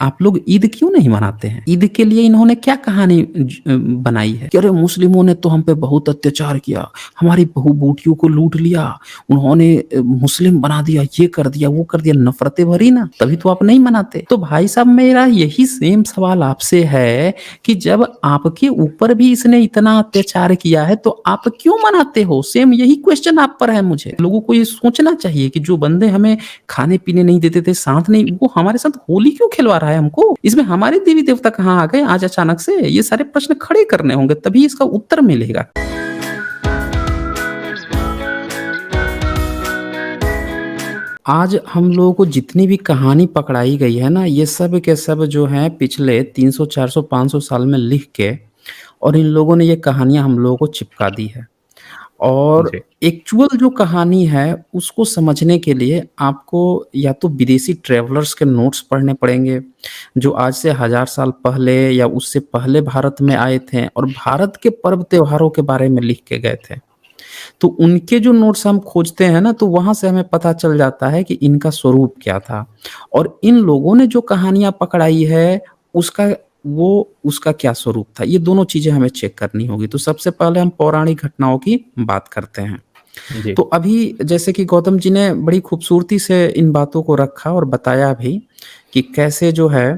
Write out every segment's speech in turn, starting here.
आप लोग ईद क्यों नहीं मनाते हैं? ईद के लिए इन्होंने क्या कहानी बनाई है कि अरे मुस्लिमों ने तो हम पे बहुत अत्याचार किया, हमारी बहू-बेटियों को लूट लिया, उन्होंने मुस्लिम बना दिया, ये कर दिया, वो कर दिया, नफ़रतें भरी ना, तभी तो आप नहीं मनाते। तो भाई साहब मेरा यही सेम सवाल आपसे है कि जब आपके ऊपर भी इसने इतना अत्याचार किया है, तो आप क्यों मनाते हो? सेम यही क्वेश्चन आप पर है मुझे। लोगों को ये सोचना चाहिए कि जो बंदे हमें खाने-पीने नहीं देते थे, साथ नहीं वो हमारे साथ होली क्यों खिलवा रहा है हमको? इसमें हमारे देवी-देवता कहाँ आ गए आज अचानक से? ये सारे प्रश्न खड़े करने होंगे तभी इसका उत्तर मिलेगा। आज हम लोगों को जितनी भी कहानी पकड़ाई गई है ना, ये सब के सब जो हैं पिछले 300, 400, 500 साल में लिख के और इन लोगों ने ये कहानियाँ हम लोगों को चिपका दी है। और जी, एक्चुअल जो कहानी है, उसको समझने के लिए आपको या तो विदेशी ट्रैवलर्स के नोट्स पढ़ने पड़ेंगे, जो आज से हज़ार साल पहले या उससे पहले भारत में आए थे और भारत के पर्व त्योहारों के बारे में लिख के गए थे। तो उनके जो नोट्स हम खोजते हैं ना, तो वहाँ से हमें पता चल जाता है कि इनका स्वरूप क्या था और इन लोगों ने जो कहानियाँ पकड़ाई है, उसका क्या स्वरूप था। ये दोनों चीज़ें हमें चेक करनी होगी। तो सबसे पहले हम पौराणिक घटनाओं की बात करते हैं। जी, तो अभी जैसे कि गौतम जी ने बड़ी खूबसूरती से इन बातों को रखा और बताया भी कि कैसे जो है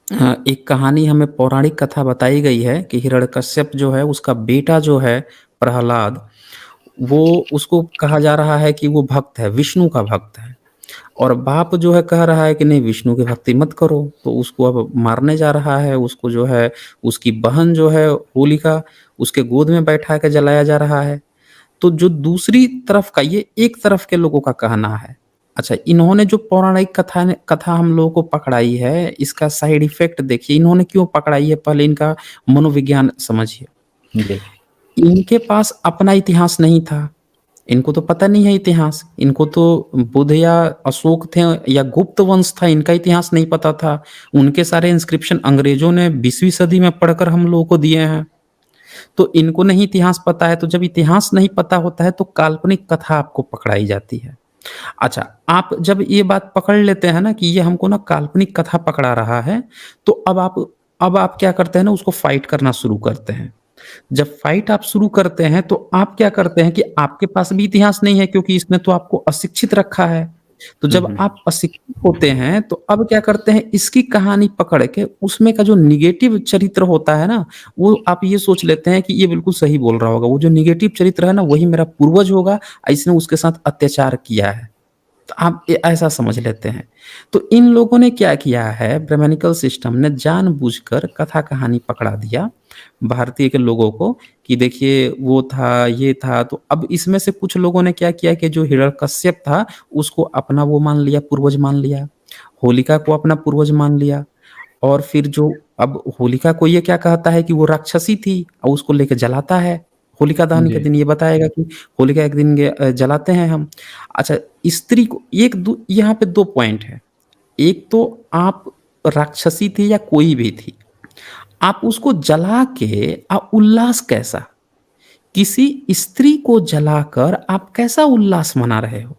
एक कहानी हमें पौराणिक कथा बताई गई है कि हिरण्यकश्यप जो है उसका बेटा जो है प्रहलाद, वो उसको कहा जा रहा है कि वो भक्त है, विष्णु का भक्त है और बाप जो है कह रहा है कि नहीं विष्णु की भक्ति मत करो, तो उसको अब मारने जा रहा है, उसको जो है उसकी बहन जो है होलिका उसके गोद में बैठा के जलाया जा रहा है। तो जो दूसरी तरफ का ये एक तरफ के लोगों का कहना है। अच्छा इन्होंने जो पौराणिक कथा हम लोगों को पकड़ाई है, इसका साइड इफ़ेक्ट देखिए इन्होंने क्यों पकड़ाई है, पहले इनका मनोविज्ञान समझिए। जी, इनके पास अपना इतिहास नहीं था। इनको तो पता नहीं है इतिहास। इनको तो बुद्ध या अशोक थे या गुप्त वंश था, इनका इतिहास नहीं पता था। उनके सारे इंस्क्रिप्शन अंग्रेज़ों ने 20वीं सदी में पढ़कर हम लोगों को दिए हैं। तो इनको नहीं इतिहास पता है, तो जब इतिहास नहीं पता होता है तो काल्पनिक कथा आपको पकड़ाई जाती है। अच्छा, आप जब ये बात पकड़ लेते हैं ना कि ये हमको ना काल्पनिक कथा पकड़ा रहा है, तो अब आप क्या करते हैं ना उसको फाइट करना शुरू करते हैं। जब फाइट आप शुरू करते हैं तो आप क्या करते हैं कि आपके पास भी इतिहास नहीं है क्योंकि इसने तो आपको अशिक्षित रखा है। तो हुँ, जब हुँ, आप अशिक्षित होते हैं तो अब क्या करते हैं इसकी कहानी पकड़ के उसमें का जो नेगेटिव चरित्र होता है ना, वो आप ये सोच लेते हैं कि ये बिल्कुल सही बोल रहा होगा। वो जो नेगेटिव चरित्र है ना वही मेरा पूर्वज होगा, इसने उसके साथ अत्याचार किया है। तो आप ऐसा समझ लेते हैं। तो इन लोगों ने क्या किया है ब्राह्मणिकल सिस्टम ने जानबूझकर कथा कहानी पकड़ा दिया भारतीय के लोगों को कि देखिए वो था, ये था। तो अब इसमें से कुछ लोगों ने क्या किया कि जो हिरण्यकश्यप था उसको अपना वो मान लिया, पूर्वज मान लिया। होलिका को अपना पूर्वज मान लिया और फिर जो अब होलिका को ये क्या कहता है कि वो राक्षसी थी और उसको लेके जलाता है। होलिका दहन के जी, दिन ये बताएगा कि होलिका एक दिन जलाते हैं हम। अच्छा स्त्री को एक दो यहाँ पे 2 पॉइंट है। एक तो आप राक्षसी थी या कोई भी थी, आप उसको जला के उल्लास कैसा? किसी स्त्री को जलाकर आप कैसा उल्लास मना रहे हो?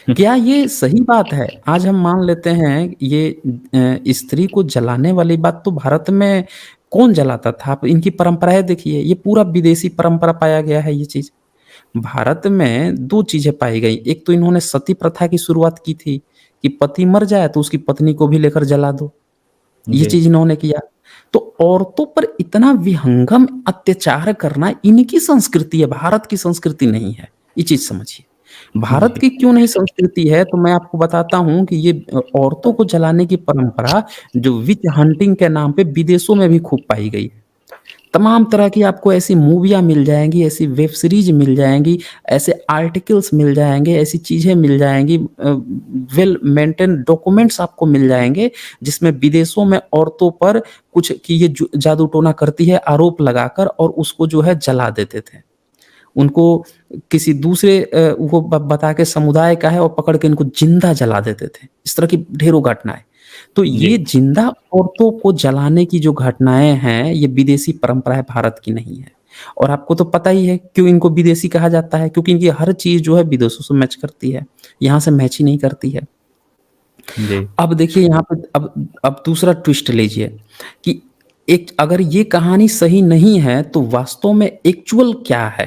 क्या ये सही बात है? आज हम मान लेते हैं ये स्त्री को जलाने वाली बात तो भारत में कौन जलाता था? आप इनकी परंपराएँ देखिए, ये पूरा विदेशी परंपरा पाया गया है ये चीज़। भारत में 2 चीज़ें पाई गई, एक तो इन्होंने सती प्रथा की शुरुआत की थी, कि पति मर जाए तो उसकी पत्नी को भी लेकर जला दो, ये जी, चीज़ इन्होंने किया। तो औरतों पर इतना विहंगम अत्याचार करना इनकी संस्कृति है, भारत की संस्कृति नहीं है, ये चीज़ समझिए। भारत जी, की क्यों नहीं संस्कृति है तो मैं आपको बताता हूँ कि ये औरतों को जलाने की परंपरा जो विच हंटिंग के नाम पे विदेशों में भी खूब पाई गई। तमाम तरह की आपको ऐसी मूवियाँ मिल जाएँगी, ऐसी वेब सीरीज़ मिल जाएँगी, ऐसे आर्टिकल्स मिल जाएँगे, ऐसी चीज़ें मिल जाएँगी वेल मेंटेन्ड डॉक्यूमेंट्स आपको मिल जाएँगे, जिसमें विदेशों में औरतों पर कुछ कि ये जादू टोना करती है आरोप लगाकर और उसको जो है जला देते थे। उनको किसी दूसरे वो बता के समुदाय का है और पकड़ के इनको जिंदा जला देते थे। इस तरह की ढेरों घटनाएँ। तो जी, ये जिंदा औरतों को जलाने की जो घटनाएँ हैं, ये विदेशी परंपरा है, भारत की नहीं है। और आपको तो पता ही है क्यों इनको विदेशी कहा जाता है, क्योंकि इनकी हर चीज़ जो है विदेशों से मैच करती है, यहाँ से मैच ही नहीं करती है। जी। अब देखिए यहाँ पे अब दूसरा ट्विस्ट लीजिए कि एक अगर ये कहानी सही नहीं है तो वास्तव में एक्चुअल क्या है?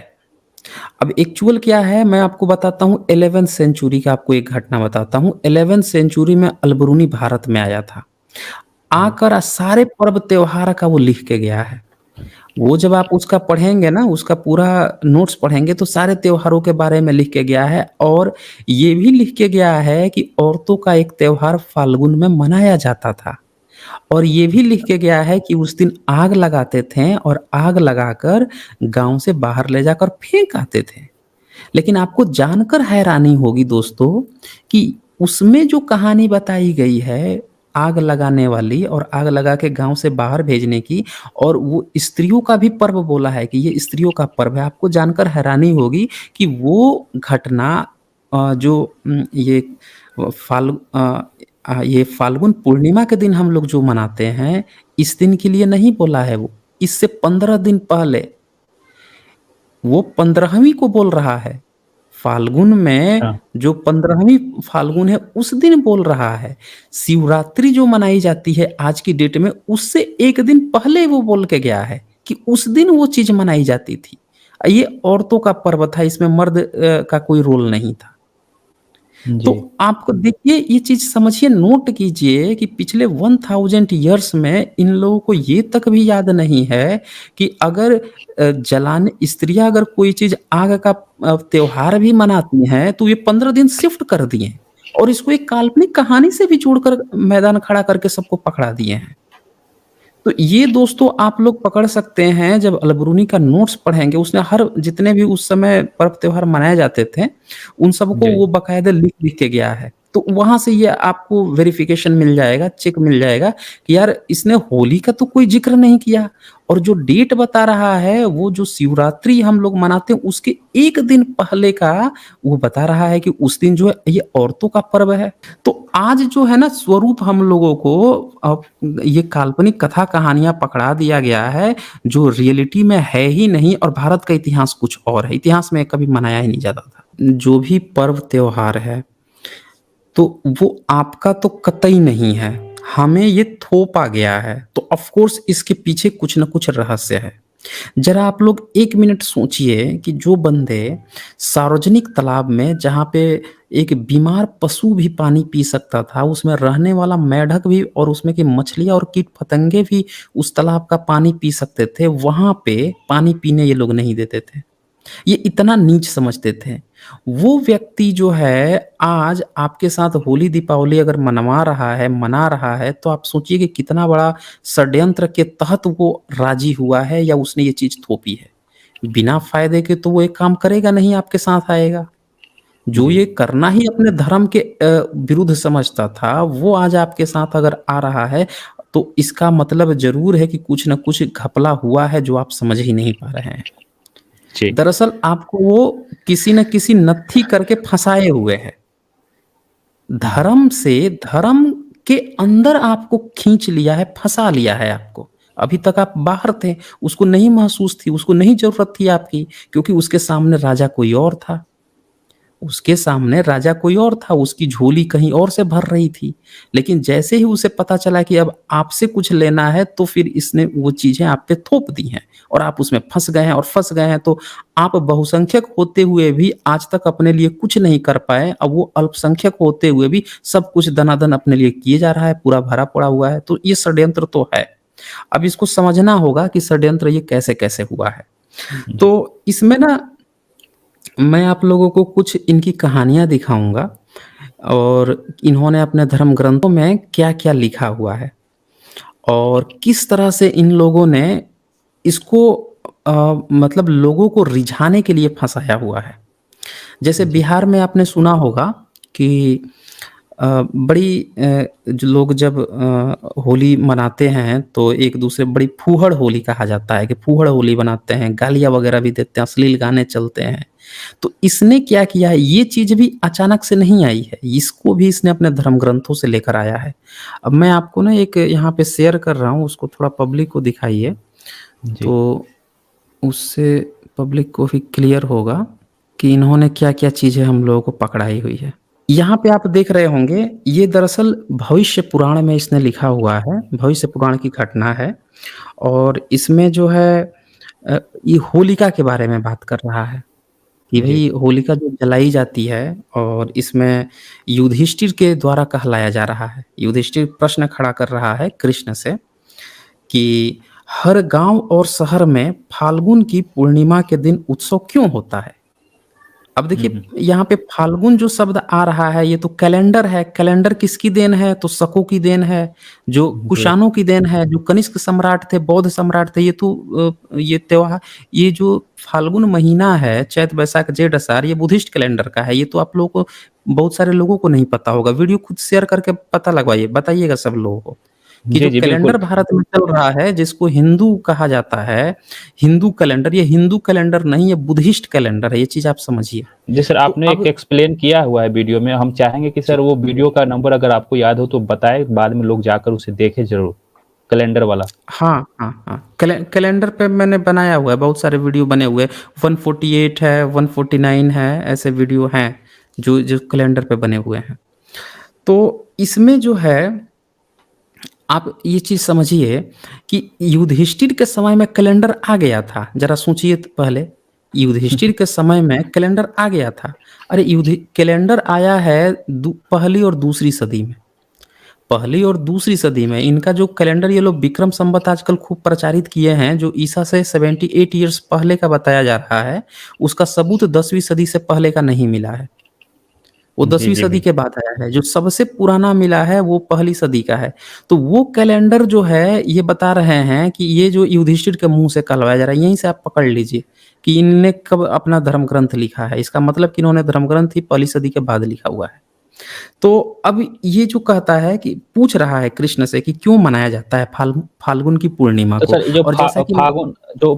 अब एक्चुअल क्या है मैं आपको बताता हूँ 11th सेंचुरी का आपको एक घटना बताता हूँ। 11th सेंचुरी में अलबरूनी भारत में आया था। जी। आकर सारे पर्व त्योहार का वो लिख के गया है। वो जब आप उसका पढ़ेंगे ना, उसका पूरा नोट्स पढ़ेंगे तो सारे त्योहारों के बारे में लिख के गया है और ये भी लिख के गया है कि औरतों का एक त्योहार फाल्गुन में मनाया जाता था। और ये भी लिख के गया है कि उस दिन आग लगाते थे और आग लगाकर गाँव से बाहर ले जाकर फेंक आते थे। लेकिन आपको जानकर हैरानी होगी दोस्तों कि उसमें जो कहानी बताई गई है, आग लगाने वाली और आग लगा के गाँव से बाहर भेजने की और वो स्त्रियों का भी पर्व बोला है कि ये स्त्रियों का पर्व है। आपको जानकर हैरानी होगी कि वो घटना जो ये फाल्गुन पूर्णिमा के दिन हम लोग जो मनाते हैं, इस दिन के लिए नहीं बोला है वो। इससे 15 दिन पहले वो 15वीं को बोल रहा है। फाल्गुन में अच्छा। जो 15वीं फाल्गुन है उस दिन बोल रहा है। शिवरात्रि जो मनाई जाती है आज की डेट में उससे 1 दिन पहले वो बोल के गया है कि उस दिन वो चीज़ मनाई जाती थी। ये औरतों का पर्व था इसमें मर्द का कोई रोल नहीं था। तो जी। आपको देखिए ये चीज़ समझिए नोट कीजिए कि पिछले 1000 ईयर्स में इन लोगों को ये तक भी याद नहीं है कि अगर जलाने स्त्रियाँ अगर कोई चीज़ आग का त्योहार भी मनाती हैं तो ये 15 दिन शिफ्ट कर दिए और इसको एक काल्पनिक कहानी से भी जोड़कर मैदान खड़ा करके सबको पकड़ा दिए हैं। तो ये दोस्तों आप लोग पकड़ सकते हैं जब अलबरूनी का नोट्स पढ़ेंगे उसने हर जितने भी उस समय पर्व त्योहार मनाए जाते थे, उन सबको जी। वो बाकायदा लिख-लिख के गया है। तो वहाँ से ये आपको वेरिफ़िकेशन मिल जाएगा, चेक मिल जाएगा कि यार इसने होली का तो कोई ज़िक्र नहीं किया और जो डेट बता रहा है वो जो शिवरात्रि हम लोग मनाते हैं उसके 1 दिन पहले का वो बता रहा है कि उस दिन जो है ये औरतों का पर्व है। तो आज जो है ना स्वरूप हम लोगों को ये काल्पनिक कथा कहानियाँ पकड़ा दिया गया है, जो रियलिटी में है ही नहीं और भारत का इतिहास कुछ और है। इतिहास में कभी मनाया ही नहीं जाता था। जो भी पर्व त्योहार है, तो वो आपका तो कतई नहीं है। हमें ये थोपा गया है, तो ऑफ़ कोर्स इसके पीछे कुछ न कुछ रहस्य है। ज़रा आप लोग 1 मिनट सोचिए कि जो बंदे सार्वजनिक तालाब में जहाँ पे एक बीमार पशु भी पानी पी सकता था, उसमें रहने वाला मेंढक भी और उसमें की मछलियाँ और कीट-पतंगे भी उस तालाब का पानी पी सकते थे, वहाँ पे पानी पीने ये लोग नहीं देते थे। ये इतना नीच समझते थे। वो व्यक्ति जो है आज आपके साथ होली दीपावली अगर मनवा रहा है, मना रहा है, तो आप सोचिए कि कितना बड़ा षड्यंत्र के तहत वो राज़ी हुआ है या उसने ये चीज़ थोपी है। बिना फ़ायदे के तो वो ये काम करेगा नहीं, आपके साथ आएगा। जो जी। ये करना ही अपने धर्म के विरुद्ध समझता था, वो आज आपके साथ अगर आ रहा है, तो इसका मतलब ज़रूर है कि कुछ न कुछ घपला हुआ है जो आप समझ ही नहीं पा रहे हैं। जी। दरअसल आपको वो किसी न किसी नत्थी करके फँसाए हुए है। हुँ। धर्म से धर्म के अंदर आपको खींच लिया है, फँसा लिया है आपको। अभी तक आप बाहर थे, उसको नहीं महसूस थी, उसको नहीं ज़रूरत थी आपकी क्योंकि उसके सामने राजा कोई और था। उसके सामने राजा कोई और था, उसकी झोली कहीं और से भर रही थी। लेकिन जैसे ही उसे पता चला कि अब आपसे कुछ लेना है, तो फिर इसने वो चीज़ें आप पे थोप दी हैं और आप उसमें फँस गए हैं और फँस गए हैं तो आप बहुसंख्यक होते हुए भी आज तक अपने लिए कुछ नहीं कर पाए। अब वो अल्पसंख्यक होते हुए भी सब कुछ दनादन अपने लिए किए जा रहा है, पूरा भरा पड़ा हुआ है। तो ये षड्यंत्र तो है। अब इसको समझना होगा कि षड्यंत्र ये कैसे-कैसे हुआ है। जी। तो इसमें ना मैं आप लोगों को कुछ इनकी कहानियाँ दिखाऊँगा और इन्होंने अपने धर्म ग्रंथों में क्या-क्या लिखा हुआ है और किस तरह से इन लोगों ने इसको मतलब लोगों को रिझाने के लिए फँसाया हुआ है। जैसे जी। बिहार में आपने सुना होगा कि जो लोग जब होली मनाते हैं तो एक-दूसरे बड़ी फूहड़ होली कहा जाता है कि फूहड़ होली मनाते हैं, गालियाँ वगैरह भी देते हैं, अश्लील गाने चलते हैं। तो इसने क्या किया है, ये चीज़ भी अचानक से नहीं आई है, इसको भी इसने अपने धर्म ग्रंथों से लेकर आया है। अब मैं आपको ना एक यहाँ पे शेयर कर रहा हूँ, उसको थोड़ा पब्लिक को दिखाइए, जी। तो उससे पब्लिक को भी क्लियर होगा कि इन्होंने क्या-क्या चीज़ें हम लोगों को पकड़ाई हुई है। यहाँ पे आप देख रहे होंगे, ये दरअसल भविष्य पुराण में इसने लिखा हुआ है, भविष्य पुराण की घटना है और इसमें जो है ये होलिका के बारे में बात कर रहा है कि जी। भई होलिका जो जलाई जाती है और इसमें युधिष्ठिर के द्वारा कहलाया जा रहा है। युधिष्ठिर प्रश्न खड़ा कर रहा है कृष्ण से कि हर गाँव और शहर में फाल्गुन की पूर्णिमा के दिन उत्सव क्यों होता है? अब हुँ, देखिए, हुँ। यहाँ पे फाल्गुन जो शब्द आ रहा है, ये तो कैलेंडर है। कैलेंडर किसकी देन है? तो शकों की देन है, जो जी, कुषाणों की देन है, जो कनिष्क सम्राट थे, बौद्ध सम्राट थे। ये तो ये त्योहार, ये जो फाल्गुन महीना है, चैत, वैशाख, जेठ, अषाढ़, ये बुद्धिस्ट कैलेंडर का है। ये तो आप लोगों को, बहुत सारे लोगों को नहीं पता होगा। वीडियो खुद शेयर करके पता लगवाइए, बताइएगा सब लोगों को कि जो जी, जी, कैलेंडर बिल्कुल। भारत में चल रहा है, जिसको हिंदू कहा जाता है, हिंदू कैलेंडर, ये हिंदू कैलेंडर नहीं, ये बुद्धिस्ट कैलेंडर है। ये चीज़ आप समझिए। जी सर, तो आपने एक अब एक्सप्लेन किया हुआ है वीडियो में, हम चाहेंगे कि जी, सर वो वीडियो का नंबर अगर आपको याद हो तो बताएँ, बाद में लोग जाकर उसे देखें ज़रूर, कैलेंडर वाला। हाँ, हाँ, हाँ। कैलेंडर पे मैंने बनाया हुआ है, बहुत सारे वीडियो बने हुए हैं। 148 है, 149 है, ऐसे वीडियो हैं, जो जो कैलेंडर पे बने हुए हैं। तो इसमें जो है, आप ये चीज़ समझिए कि युधिष्ठिर के समय में कैलेंडर आ गया था। ज़रा सोचिए तो पहले, युधिष्ठिर के समय में कैलेंडर आ गया था। अरे युधि कैलेंडर आया है पहली और दूसरी सदी में। पहली और दूसरी सदी में इनका जो कैलेंडर, ये लोग विक्रम संवत आजकल खूब प्रचारित किए हैं, जो ईसा से 78 ईयर्स पहले का बताया जा रहा है, उसका सबूत 10वीं सदी से पहले का नहीं मिला है। वो जी, 10वीं जी, सदी के बिल्कुल। बाद आया है। जो सबसे पुराना मिला है वो पहली सदी का है। तो वो कैलेंडर जो है, ये बता रहे हैं कि ये जो युधिष्ठिर के मुँह से कहलवाया जा रहा है, यहीं से आप पकड़ लीजिए कि इनने कब अपना धर्म ग्रंथ लिखा है। इसका मतलब कि इन्होंने धर्म ग्रंथ ही पहली सदी के बाद लिखा हुआ है। तो अब ये जो कहता है कि पूछ रहा है कृष्ण से कि क्यों मनाया जाता है फाल्गुन की पूर्णिमा तो को? सर ये जो और जैसा कि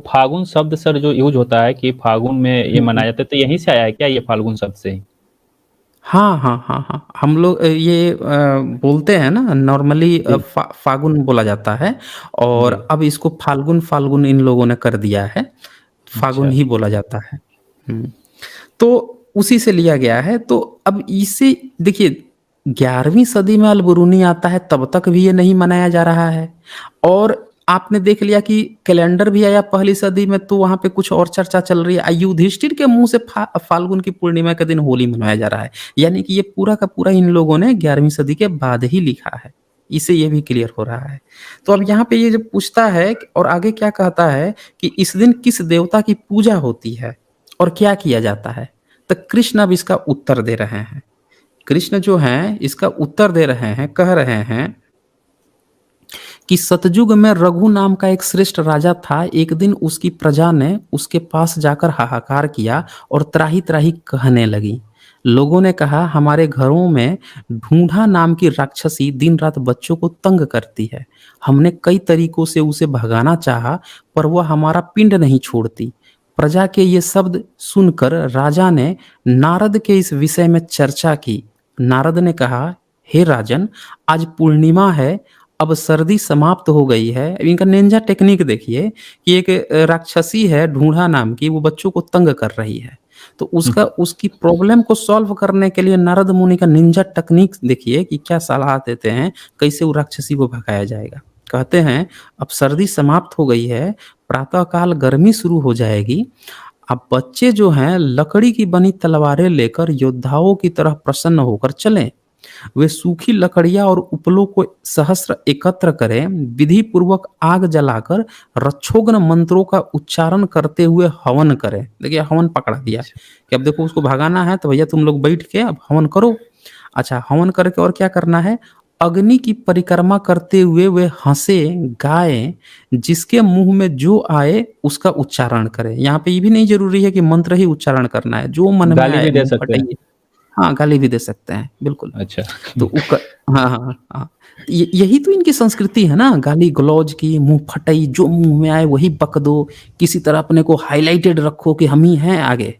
फागुन शब्द सर जो यूज़ होता है कि फागुन में ये हुँ, हुँ। मनाया जाता है, तो यहीं से आया है क्या ये फाल्गुन शब्द से ही? हाँ, हाँ, हाँ, हाँ। हम लोग ये बोलते हैं ना, नॉर्मली जी, फागुन बोला जाता है और जी। अब इसको फाल्गुन फाल्गुन इन लोगों ने कर दिया है। फागुन अच्छा। ही बोला जाता है। हुँ। तो उसी से लिया गया है। तो अब इसे देखिए, 11वीं सदी में अल-बुरूनी आता है, तब तक भी ये नहीं मनाया जा रहा है। और आपने देख लिया कि कैलेंडर भी आया पहली सदी में, तो वहाँ पे कुछ और चर्चा चल रही है। युधिष्ठिर के मुँह से फाल्गुन की पूर्णिमा के दिन होली मनाया जा रहा है। यानी कि ये पूरा का पूरा इन लोगों ने 11वीं सदी के बाद ही लिखा है। इससे ये भी क्लियर हो रहा है। तो अब यहाँ पे ये जो पूछता है और आगे क्या कहता है कि इस दिन किस देवता की पूजा होती है और क्या किया जाता है? तो कृष्ण अब इसका उत्तर दे रहे हैं। कृष्ण जो हैं इसका उत्तर दे रहे हैं, कह रहे हैं कि सतयुग में रघु नाम का एक श्रेष्ठ राजा था। एक दिन उसकी प्रजा ने उसके पास जाकर हाहाकार किया और त्राही-त्राही कहने लगी। लोगों ने कहा, हमारे घरों में ढूंढा नाम की राक्षसी दिन-रात बच्चों को तंग करती है। हमने कई तरीकों से उसे भगाना चाहा, पर वह हमारा पिंड नहीं छोड़ती। प्रजा के ये शब्द सुनकर राजा ने नारद के इस विषय में चर्चा की। नारद ने कहा, हे राजन, आज पूर्णिमा है, अब सर्दी समाप्त हो गई है। इनका निंजा टेक्निक देखिए कि एक राक्षसी है ढूंढा नाम की, वो बच्चों को तंग कर रही है। तो हुँ, उसकी प्रॉब्लम को सॉल्व करने के लिए नारद मुनि का निंजा टेक्निक देखिए कि क्या सलाह देते हैं, कैसे वो राक्षसी को भगाया जाएगा। कहते हैं, अब सर्दी समाप्त हो गई है, प्रातः काल गर्मी शुरू हो जाएगी। अब बच्चे जो हैं लकड़ी की बनी तलवारें लेकर योद्धाओं की तरह प्रसन्न होकर चलें। वे सूखी लकड़ियाँ और उपलों को सहस्र एकत्र करें, विधि पूर्वक आग जलाकर रक्षोग्न मंत्रों का उच्चारण करते हुए हवन करें। देखिए, हवन पकड़ा दिया अच्छा। कि अब देखो उसको भगाना है, तो भैया तुम लोग बैठ के अब हवन करो। अच्छा, हवन करके और क्या करना है? अग्नि की परिक्रमा करते हुए वे हँसें, गाएँ, जिसके मुँह में जो आए उसका उच्चारण करें। यहाँ पे ये भी नहीं ज़रूरी है कि मंत्र ही उच्चारण करना है, जो मन में गाली आए भी दे मुँह सकते हैं। फटाइए। हाँ, गाली भी दे सकते हैं, बिल्कुल। अच्छा। तो उ क हाँ, हाँ, हाँ। हाँ। यही तो इनकी संस्कृति है ना, गाली-गलौज की, मुँह फटाई, जो मुँह में आए वही बक दो, किसी तरह अपने को हाइलाइटेड रखो कि हम ही हैं आगे।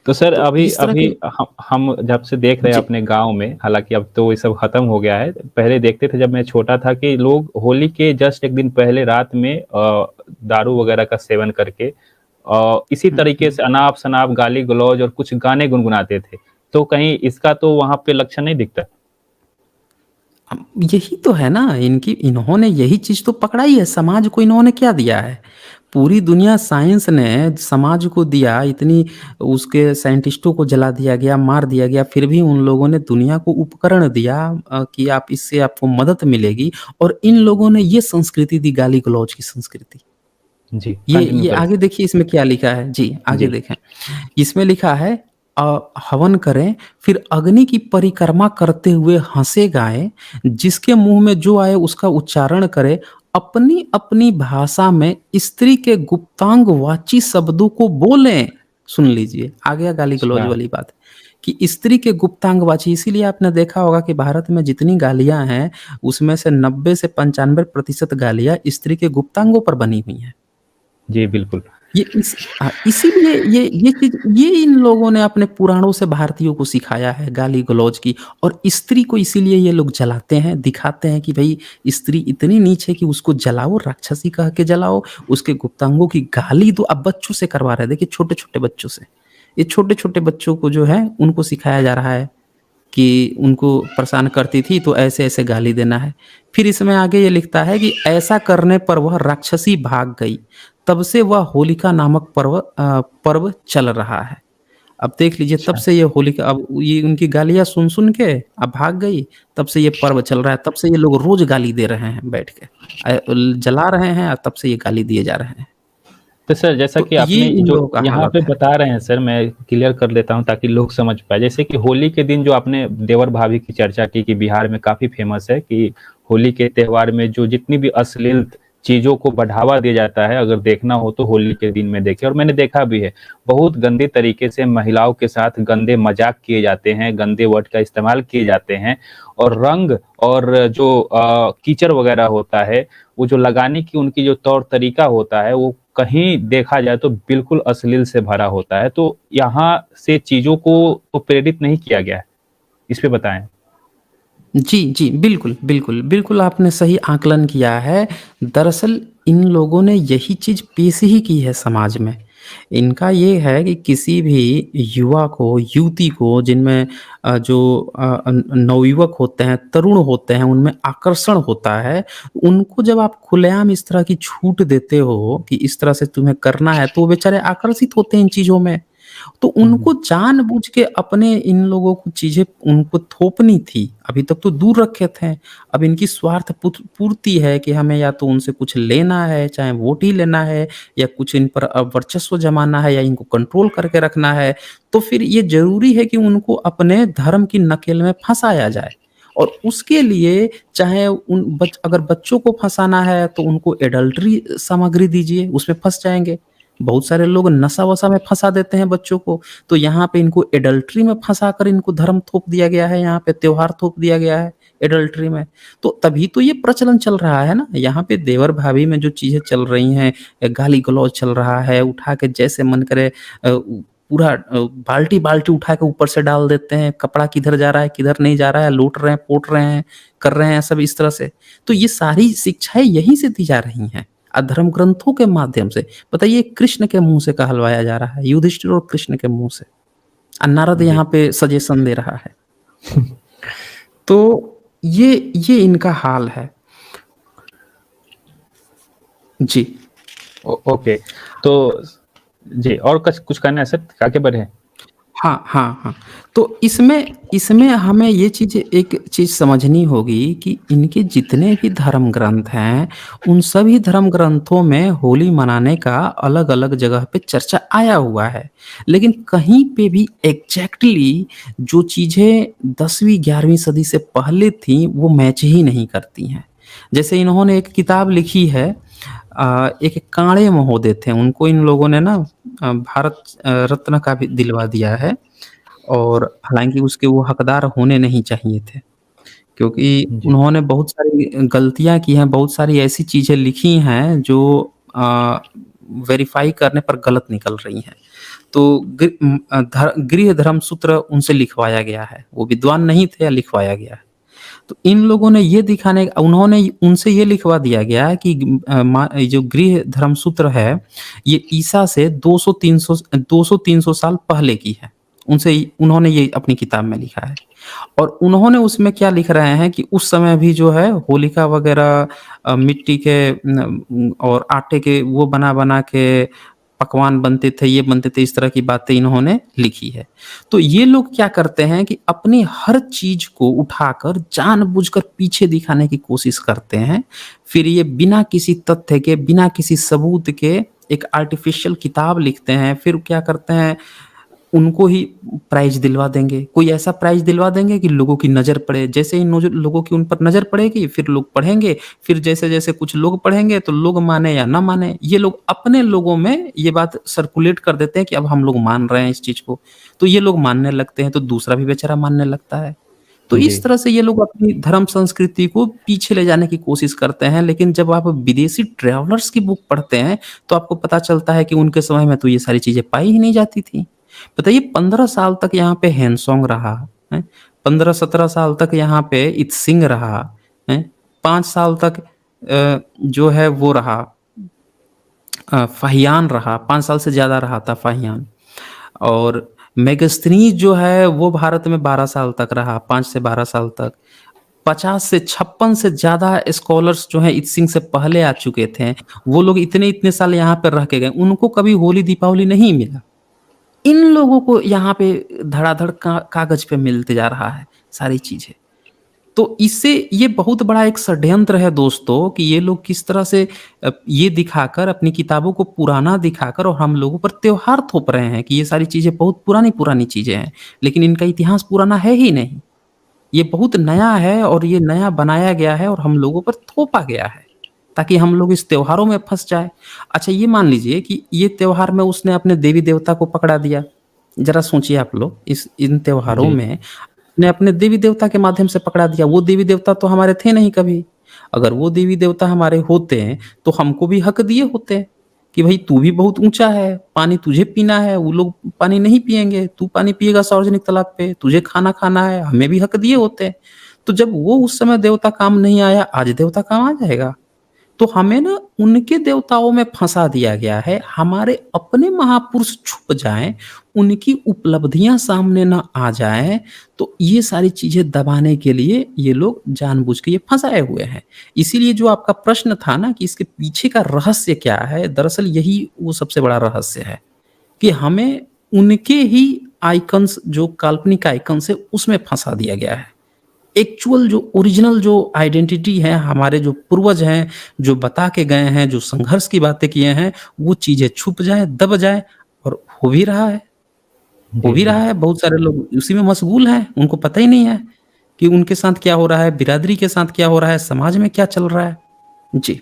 तो सर तो अभी इस तरह अभी के हम जब से देख रहे हैं जी। अपने गाँव में, हालाँकि अब तो ये सब खत्म हो गया है। पहले देखते थे जब मैं छोटा था कि लोग होली के जस्ट 1 दिन पहले रात में दारू वगैरह का सेवन करके इसी हुँ, तरीके हुँ। से अनाप-शनाप गाली-गलौज और कुछ गाने गुनगुनाते थे। तो कहीं इसका तो वहाँ पे लक्षण नहीं दिखता? यही तो है ना, इन्होंने यही चीज़ तो पकड़ाई है, समाज को इन्होंने क्या दिया है? पूरी दुनिया साइंस ने समाज को दिया, इतनी उसके साइंटिस्टों को जला दिया गया, मार दिया गया, फिर भी उन लोगों ने दुनिया को उपकरण दिया कि आप इससे आपको मदद मिलेगी और इन लोगों ने ये संस्कृति दी, गाली-गलौज की संस्कृति। जी, कंटिन्यू ये करें। आगे देखिए इसमें क्या लिखा है? जी, आगे जी, देखें। इसमें लिखा है हवन करें, फिर अग्नि की परिक्रमा करते हुए हँसे-गाएँ, जिसके मुँह में जो आए उसका उच्चारण करे, अपनी-अपनी भाषा में स्त्री के गुप्तांगवाची शब्दों को बोलें। सुन लीजिए, आ गया गाली-गलौज अच्छा। वाली बात, कि स्त्री के गुप्तांगवाची, इसीलिए आपने देखा होगा कि भारत में जितनी गालियाँ हैं, उसमें से 90 से 95% गालियाँ स्त्री के गुप्तांगों पर बनी हुई हैं। जी, बिल्कुल। इसीलिए ये चीज़ ये इन लोगों ने अपने पुराणों से भारतीयों को सिखाया है गाली-गलौज की, और स्त्री को इसीलिए ये लोग जलाते हैं, दिखाते हैं कि भई स्त्री इतनी नीच है कि उसको जलाओ, राक्षसी कह के जलाओ, उसके गुप्तांगों की गाली दो। अब बच्चों से करवा रहे हैं, देखिए छोटे-छोटे बच्चों से। ये छोटे-छोटे बच्चों को जो है उनको सिखाया जा रहा है कि उनको परेशान करती थी तो ऐसे-ऐसे गाली देना है। फिर इसमें आगे ये लिखता है कि ऐसा करने पर वह राक्षसी भाग गई। तब से वह होलिका नामक पर्व चल रहा है। अब देख लीजिए, तब अच्छा। से ये होलिका, अब ये उनकी गालियाँ सुन-सुन के अब भाग गई, तब से ये पर्व चल रहा है, तब से ये लोग रोज़ गाली दे रहे हैं बैठ के। जला रहे हैं और तब से ये गाली दिए जा रहे हैं। तो सर जैसा तो कि ये आपने इन जो लोगों का यहाँ हालत पे है। बता रहे हैं सर, मैं क्लियर कर लेता हूँ ताकि लोग समझ पाएँ। जैसे कि होली के दिन जो आपने देवर भाभी की चर्चा की कि बिहार में काफ़ी फ़ेमस है कि होली के त्योहार में जो जितनी भी अश्लील चीज़ों को बढ़ावा दिया जाता है, अगर देखना हो तो होली के दिन में देखें, और मैंने देखा भी है। बहुत गंदे तरीके से महिलाओं के साथ गंदे मज़ाक किए जाते हैं, गंदे वर्ड का इस्तेमाल किए जाते हैं, और रंग और जो कीचड़ वगैरह होता है, वो जो लगाने की उनकी जो तौर तरीका होता है, वो कहीं देखा जाए तो बिल्कुल अश्लील से भरा होता है। तो यहाँ से चीज़ों को तो प्रेरित नहीं किया गया है। इस पे बताएँ? जी, जी। बिल्कुल, बिल्कुल, बिल्कुल आपने सही आकलन किया है। दरअसल इन लोगों ने यही चीज़ पेश ही की है समाज में। इनका ये है कि किसी भी युवा को, युवती को, जिनमें जो नवयुवक होते हैं, तरुण होते हैं, उनमें आकर्षण होता है, उनको जब आप खुलेआम इस तरह की छूट देते हो कि इस तरह से तुम्हें करना है, तो वो बेचारे आकर्षित होते हैं इन चीज़ों में। तो हुँ, उनको हुँ। जानबूझ के अपने इन लोगों को चीज़ें उनको थोपनी थी। अभी तक तो दूर रखे थे। अब इनकी स्वार्थ पूर्ति है कि हमें या तो उनसे कुछ लेना है, चाहे वोट ही लेना है, या कुछ इन पर वर्चस्व जमाना है, या इनको कंट्रोल करके रखना है। तो फिर ये ज़रूरी है कि उनको अपने धर्म की नकेल में फँसाया जाए। और उसके लिए चाहे अगर बच्चों को फँसाना है तो उनको एडल्टरी सामग्री दीजिए, उसमें फँस जाएँगे। बहुत सारे लोग नशा-वशा में फँसा देते हैं बच्चों को, तो यहाँ पे इनको एडल्टरी में फँसाकर इनको धर्म थोप दिया गया है, यहाँ पे त्योहार थोप दिया गया है एडल्टरी में। तो तभी तो ये प्रचलन चल रहा है ना, यहाँ पे देवर-भाभी में जो चीज़ें चल रही हैं, गाली-गलौज चल रहा है, उठा के जैसे मन करे पूरा बाल्टी-बाल्टी उठा के ऊपर से डाल देते हैं, कपड़ा किधर जा रहा है, किधर नहीं जा रहा है, लूट रहे हैं, पोट रहे हैं, कर रहे हैं सब इस तरह से। तो ये सारी शिक्षाएँ यहीं से दी जा रही हैं, अधर्म ग्रंथों के माध्यम से। बताइए, कृष्ण के मुँह से कहलवाया जा रहा है, युधिष्ठिर और कृष्ण के मुँह से। नारद जी। यहाँ पे सजेशन दे रहा है। तो ये इनका हाल है। जी। ओके। तो जी, और कछ कुछ कहना है सर? आगे बढ़ें? हाँ, हाँ, हाँ। तो इसमें इसमें हमें ये चीज़, एक चीज़ समझनी होगी कि इनके जितने भी धर्म ग्रंथ हैं, उन सभी धर्म ग्रंथों में होली मनाने का अलग-अलग जगह पे चर्चा आया हुआ है। लेकिन कहीं पे भी एग्ज़ैक्टली जो चीज़ें 10वीं 11वीं सदी से पहले थीं, वो मैच ही नहीं करती हैं। जैसे इन्होंने एक किताब लिखी है, एक काणे महोदय थे, उनको इन लोगों ने ना भारत रत्न का भी दिलवा दिया है, और हालाँकि उसके वो हकदार होने नहीं चाहिए थे। क्योंकि जी। उन्होंने बहुत सारी गलतियाँ की हैं, बहुत सारी ऐसी चीज़ें लिखी हैं जो वेरीफ़ाई करने पर गलत निकल रही हैं। तो गृह धर्म सूत्र उनसे लिखवाया गया है। वो विद्वान नहीं थे, या लिखवाया गया है। तो इन लोगों ने ये दिखाने, उन्होंने उनसे ये लिखवा दिया गया है कि जो गृह धर्मसूत्र है, ये ईसा से 200-300 साल पहले की है। उनसे उन्होंने ये अपनी किताब में लिखा है। और उन्होंने उसमें क्या लिख रहे हैं कि उस समय भी जो है होलिका वगैरह मिट्टी के और आटे के वो बना-बना के पकवान बनते थे, ये बनते थे, इस तरह की बातें इन्होंने लिखी है। तो ये लोग क्या करते हैं कि अपनी हर चीज़ को उठाकर जानबूझकर पीछे दिखाने की कोशिश करते हैं। फिर ये बिना किसी तथ्य के, बिना किसी सबूत के एक आर्टिफ़िशियल किताब लिखते हैं। फिर क्या करते हैं, उनको ही प्राइज़ दिलवा देंगे। कोई ऐसा प्राइज़ दिलवा देंगे कि लोगों की नज़र पड़े। जैसे ही नोज लोगों की उन पर नज़र पड़ेगी, फिर लोग पढ़ेंगे। फिर जैसे-जैसे कुछ लोग पढ़ेंगे, तो लोग माने या ना माने, ये लोग अपने लोगों में ये बात सर्कुलेट कर देते हैं कि अब हम लोग मान रहे हैं इस चीज़ को। तो ये लोग मानने लगते हैं, तो दूसरा भी बेचारा मानने लगता है। तो जी, इस तरह से ये लोग अपनी धर्म संस्कृति को पीछे ले जाने की कोशिश करते हैं। लेकिन जब आप विदेशी ट्रैवलर्स की बुक पढ़ते हैं, तो आपको पता चलता है कि उनके समय में तो ये सारी चीज़ें पाई ही नहीं जाती थी। बताइए 15 साल तक यहाँ पे हेनसोंग रहा, हैं? 15-17 साल तक यहाँ पे इत्सिंग रहा, हैं? 5 साल तक जो है वो रहा, फाहियान रहा, 5 साल से ज़्यादा रहा था फाहियान। और मेगास्तीनीज़ जो है वो भारत में 12 साल तक रहा, 5 से 12 साल तक। 50 से 56 से ज़्यादा स्कॉलर्स जो हैं इत्सिंग से पहले आ चुके थे। वो लोग इतने-इतने साल यहाँ पे रह के गए, उनको कभी होली दीपावली नहीं मिला। इन लोगों को यहाँ पे धड़ाधड़ कागज़ पे मिलते जा रहा है सारी चीज़ें। तो इससे ये बहुत बड़ा एक षड्यंत्र है दोस्तों कि ये लोग किस तरह से ये दिखाकर अपनी किताबों को पुराना दिखाकर और हम लोगों पर त्योहार थोप रहे हैं कि ये सारी चीज़ें बहुत पुरानी-पुरानी चीज़ें हैं। लेकिन इनका इतिहास पुराना है ही नहीं। ये बहुत नया है और ये नया बनाया गया है और हम लोगों पर थोपा गया है, ताकि हम लोग इस त्योहारों में फँस जाएँ। अच्छा ये मान लीजिए कि ये त्योहार में उसने अपने देवी-देवता को पकड़ा दिया। ज़रा सोचिए आप लोग इस इन त्योहारों जी, में ने अपने देवी-देवता के माध्यम से पकड़ा दिया। वो देवी-देवता तो हमारे थे नहीं कभी। अगर वो देवी-देवता हमारे होते हैं, तो हमको भी हक दिए होते कि भई तू भी बहुत ऊँचा है, पानी तुझे पीना है, वो लोग पानी नहीं पिएँगे, तू पानी पिएगा सार्वजनिक तालाब पे, तुझे खाना खाना है, हमें भी हक दिए होते। तो जब वो उस समय देवता काम नहीं आया, आज देवता काम आ जाएगा? तो हमें ना उनके देवताओं में फँसा दिया गया है, हमारे अपने महापुरुष छुप जाएँ, उनकी उपलब्धियाँ सामने ना आ जाएँ, तो ये सारी चीज़ें दबाने के लिए ये लोग जानबूझ के ये फँसाए हुए हैं। इसीलिए जो आपका प्रश्न था ना कि इसके पीछे का रहस्य क्या है? दरअसल यही वो सबसे बड़ा रहस्य है, कि हमें उनके ही आइकन्स जो काल्पनिक आइकन्स है, उसमें फँसा दिया गया है। एक्चुअल जो ओरिजिनल जो आइडेंटिटी है, हमारे जो पूर्वज हैं, जो बता के गए हैं, जो संघर्ष की बातें किए हैं, वो चीज़ें छुप जाएँ, दब जाएँ और हो भी रहा है। हो जी, भी जी। रहा है, बहुत सारे लोग उसी में मशगूल हैं, उनको पता ही नहीं है कि उनके साथ क्या हो रहा है, बिरादरी के साथ क्या हो रहा है, समाज में क्या चल रहा है। जी।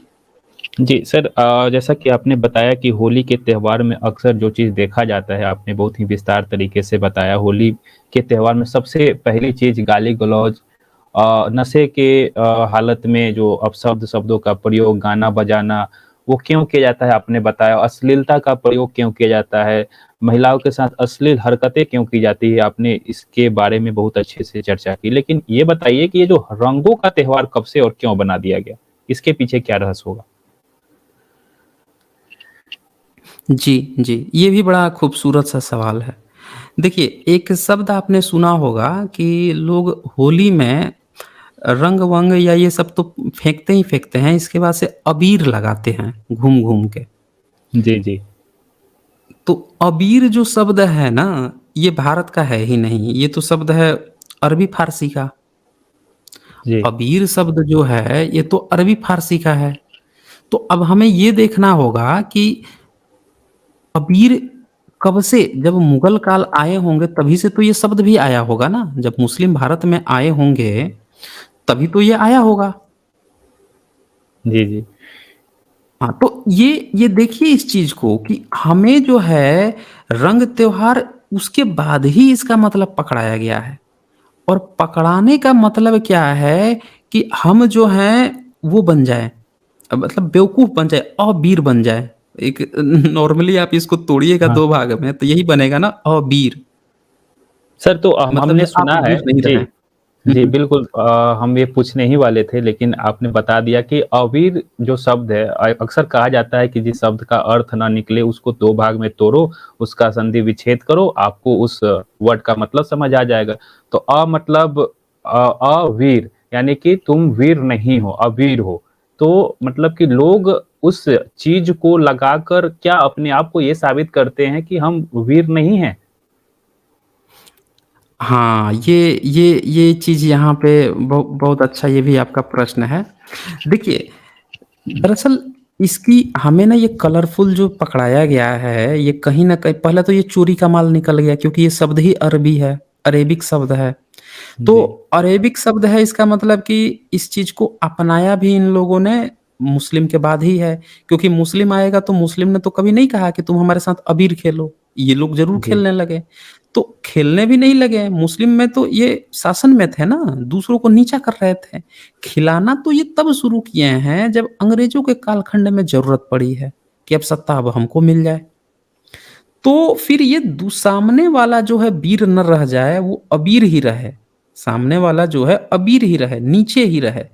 जी, सर जैसा कि आपने बताया कि होली के त्योहार में अक्सर जो चीज़ देखा जाता है, आपने बहुत ही विस्तार तरीके से बताया। होली के त्योहार में सबसे पहली चीज़ गाली-गलौज नशे के हालत में जो अपशब्द शब्दों का प्रयोग, गाना बजाना, वो क्यों किया जाता है आपने बताया। अश्लीलता का प्रयोग क्यों किया जाता है, महिलाओं के साथ अश्लील हरकतें क्यों की जाती है, आपने इसके बारे में बहुत अच्छे से चर्चा की। लेकिन ये बताइए कि ये जो रंगों का त्योहार कब से और क्यों बना दिया गया? इसके पीछे क्या रहस्य होगा? जी, जी। ये भी बड़ा खूबसूरत सा सवाल है। देखिए, एक शब्द आपने सुना होगा कि लोग होली में रंग-वंग या ये सब तो फेंकते ही फेंकते हैं, इसके बाद से अबीर लगाते हैं घूम-घूम के। जी, जी। तो अबीर जो शब्द है ना, ये भारत का है ही नहीं, ये तो शब्द है अरबी-फ़ारसी का। जी। अबीर शब्द जो है, ये तो अरबी-फ़ारसी का है। तो अब हमें ये देखना होगा कि अबीर कब से, जब मुगल काल आए होंगे तभी से तो ये शब्द भी आया होगा ना, जब मुस्लिम भारत में आए होंगे, तभी तो ये आया होगा। जी, जी। हाँ, तो ये देखिए इस चीज़ को कि हमें जो है रंग त्योहार उसके बाद ही इसका मतलब पकड़ाया गया है। और पकड़ाने का मतलब क्या है कि हम जो हैं वो बन जाएँ, मतलब बेवकूफ़ बन जाएँ, अबीर बन जाएँ। एक नॉर्मली आप इसको तोड़िएगा हाँ। 2 भाग में तो यही बनेगा ना अबीर, सर तो मतलब हमने आप सुना है बूझ नहीं रहे जी। हैं। जी, बिल्कुल हम ये पूछने ही वाले थे लेकिन आपने बता दिया कि अवीर जो शब्द है अक्सर कहा जाता है कि जिस शब्द का अर्थ ना निकले उसको 2 भाग में तोड़ो, उसका संधि विच्छेद करो, आपको उस वर्ड का मतलब समझ आ जाएगा। तो मतलब अवीर यानी कि तुम वीर नहीं हो, अवीर हो। तो मतलब कि लोग उस चीज़ को लगाकर क्या अपने आप को ये साबित करते हैं कि हम वीर नहीं हैं? हाँ, ये चीज़ यहाँ पे बहुत अच्छा ये भी आपका प्रश्न है। देखिए, दरअसल इसकी हमें ना ये कलरफुल जो पकड़ाया गया है, ये कहीं न कहीं पहले तो ये चोरी का माल निकल गया क्योंकि ये शब्द ही अरबी है, अरेबिक शब्द है। तो जी, अरेबिक शब्द है इसका मतलब कि इस चीज़ को अपनाया भी इन लोगों ने मुस्लिम के बाद ही है, क्योंकि मुस्लिम आएगा तो मुस्लिम ने तो कभी नहीं कहा कि तुम हमारे साथ अबीर खेलो, ये लोग ज़रूर जी, खेलने लगे। तो खेलने भी नहीं लगे, मुस्लिम में तो ये शासन में थे ना, दूसरों को नीचा कर रहे थे। खिलाना तो ये तब शुरू किए हैं जब अंग्रेज़ों के कालखंड में ज़रूरत पड़ी है, कि अब सत्ता अब हमको मिल जाए। तो फिर ये सामने वाला जो है वीर न रह जाए, वो अबीर ही रहे। सामने वाला जो है अबीर ही रहे, नीचे ही रहे।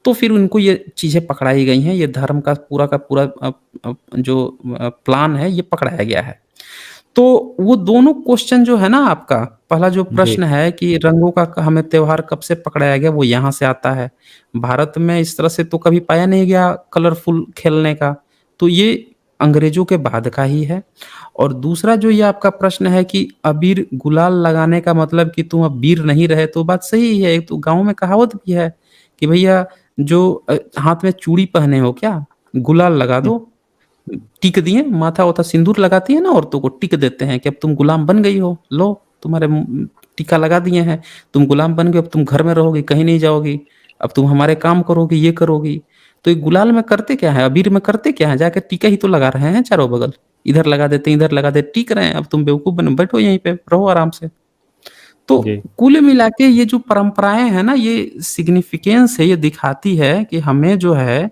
तो फिर उनको ये चीज़ें पकड़ाई गई हैं, ये धर्म का पूरा जो प्लान है ये पकड़ाया गया है। तो वो दोनों क्वेश्चन जो है ना आपका, पहला जो जी, प्रश्न है कि रंगों का हमें त्योहार कब से पकड़ाया गया, वो यहाँ से आता है। भारत में इस तरह से तो कभी पाया नहीं गया कलरफुल खेलने का, तो ये अंग्रेज़ों के बाद का ही है। और दूसरा जो ये आपका प्रश्न है कि अबीर गुलाल लगाने का मतलब कि तुम अब वीर नहीं रहे, तो बात सही है। एक तो गाँव में कहावत भी है कि भैया जो हाथ में चूड़ी पहने हो क्या, गुलाल लगा हुँ, दो। टिक दिए, माथा-वाथा सिंदूर लगाती है ना औरतों को, टिक देते हैं कि अब तुम गुलाम बन गई हो, लो तुम्हारे टीका लगा दिए हैं, तुम गुलाम बन गए, अब तुम घर में रहोगी, कहीं नहीं जाओगी, अब तुम हमारे काम करोगी, ये करोगी। तो ये गुलाल में करते क्या हैं, अबीर में करते क्या हैं, जाके टीका ही तो लगा रहे हैं चारों बगल। इधर लगा देते हैं, इधर लगा देते, टिक रहे हैं, अब तुम बेवकूफ़ बनो, बैठो यहीं पे, रहो आराम से। तो जी, कुल मिला के ये जो परंपराएँ हैं ना, ये सिग्निफिकेंस है, ये दिखाती है कि हमें जो है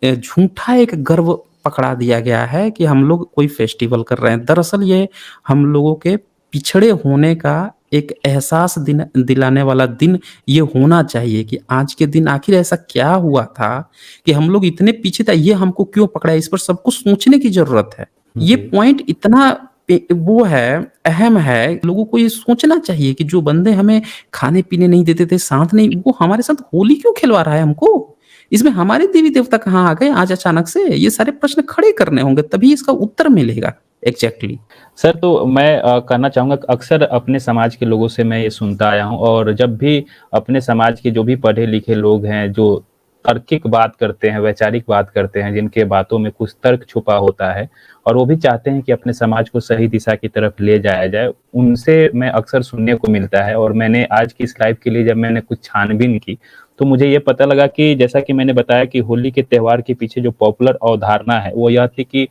झूठा एक गर्व पकड़ा दिया गया है कि हम लोग कोई फेस्टिवल कर रहे हैं। दरअसल ये हम लोगों के पिछड़े होने का एक एहसास दिलाने वाला दिन ये होना चाहिए कि आज के दिन आखिर ऐसा क्या हुआ था कि हम लोग इतने पीछे थे, ये हमको क्यों पकड़ा है? इस पर सबको सोचने की ज़रूरत है। ये जी। पॉइंट इतना वो है, अहम है, लोगों को ये सोचना चाहिए कि जो बंदे हमें खाने-पीने नहीं देते थे, साथ नहीं, वो हमारे साथ होली क्यों खिलवा रहा है हमको? इसमें हमारे देवी-देवता कहाँ आ गए आज अचानक से? ये सारे प्रश्न खड़े करने होंगे, तभी इसका उत्तर मिलेगा। एग्ज़ैक्टली। सर तो मैं कहना चाहूँगा कि अक्सर अपने समाज के लोगों से मैं ये सुनता आया हूँ और जब भी अपने समाज के जो भी पढ़े-लिखे लोग हैं, जो तार्किक बात करते हैं, वैचारिक बात करते हैं, जिनके बातों में कुछ तर्क छुपा होता है और वो भी चाहते हैं कि अपने समाज को सही दिशा की तरफ ले जाया जाए, उनसे मैं अक्सर सुनने को मिलता है और मैंने आज की इस लाइव के लिए जब मैंने कुछ छानबीन की, तो मुझे ये पता लगा कि जैसा कि मैंने बताया कि होली के त्योहार के पीछे जो पॉपुलर अवधारणा है, वो यह थी कि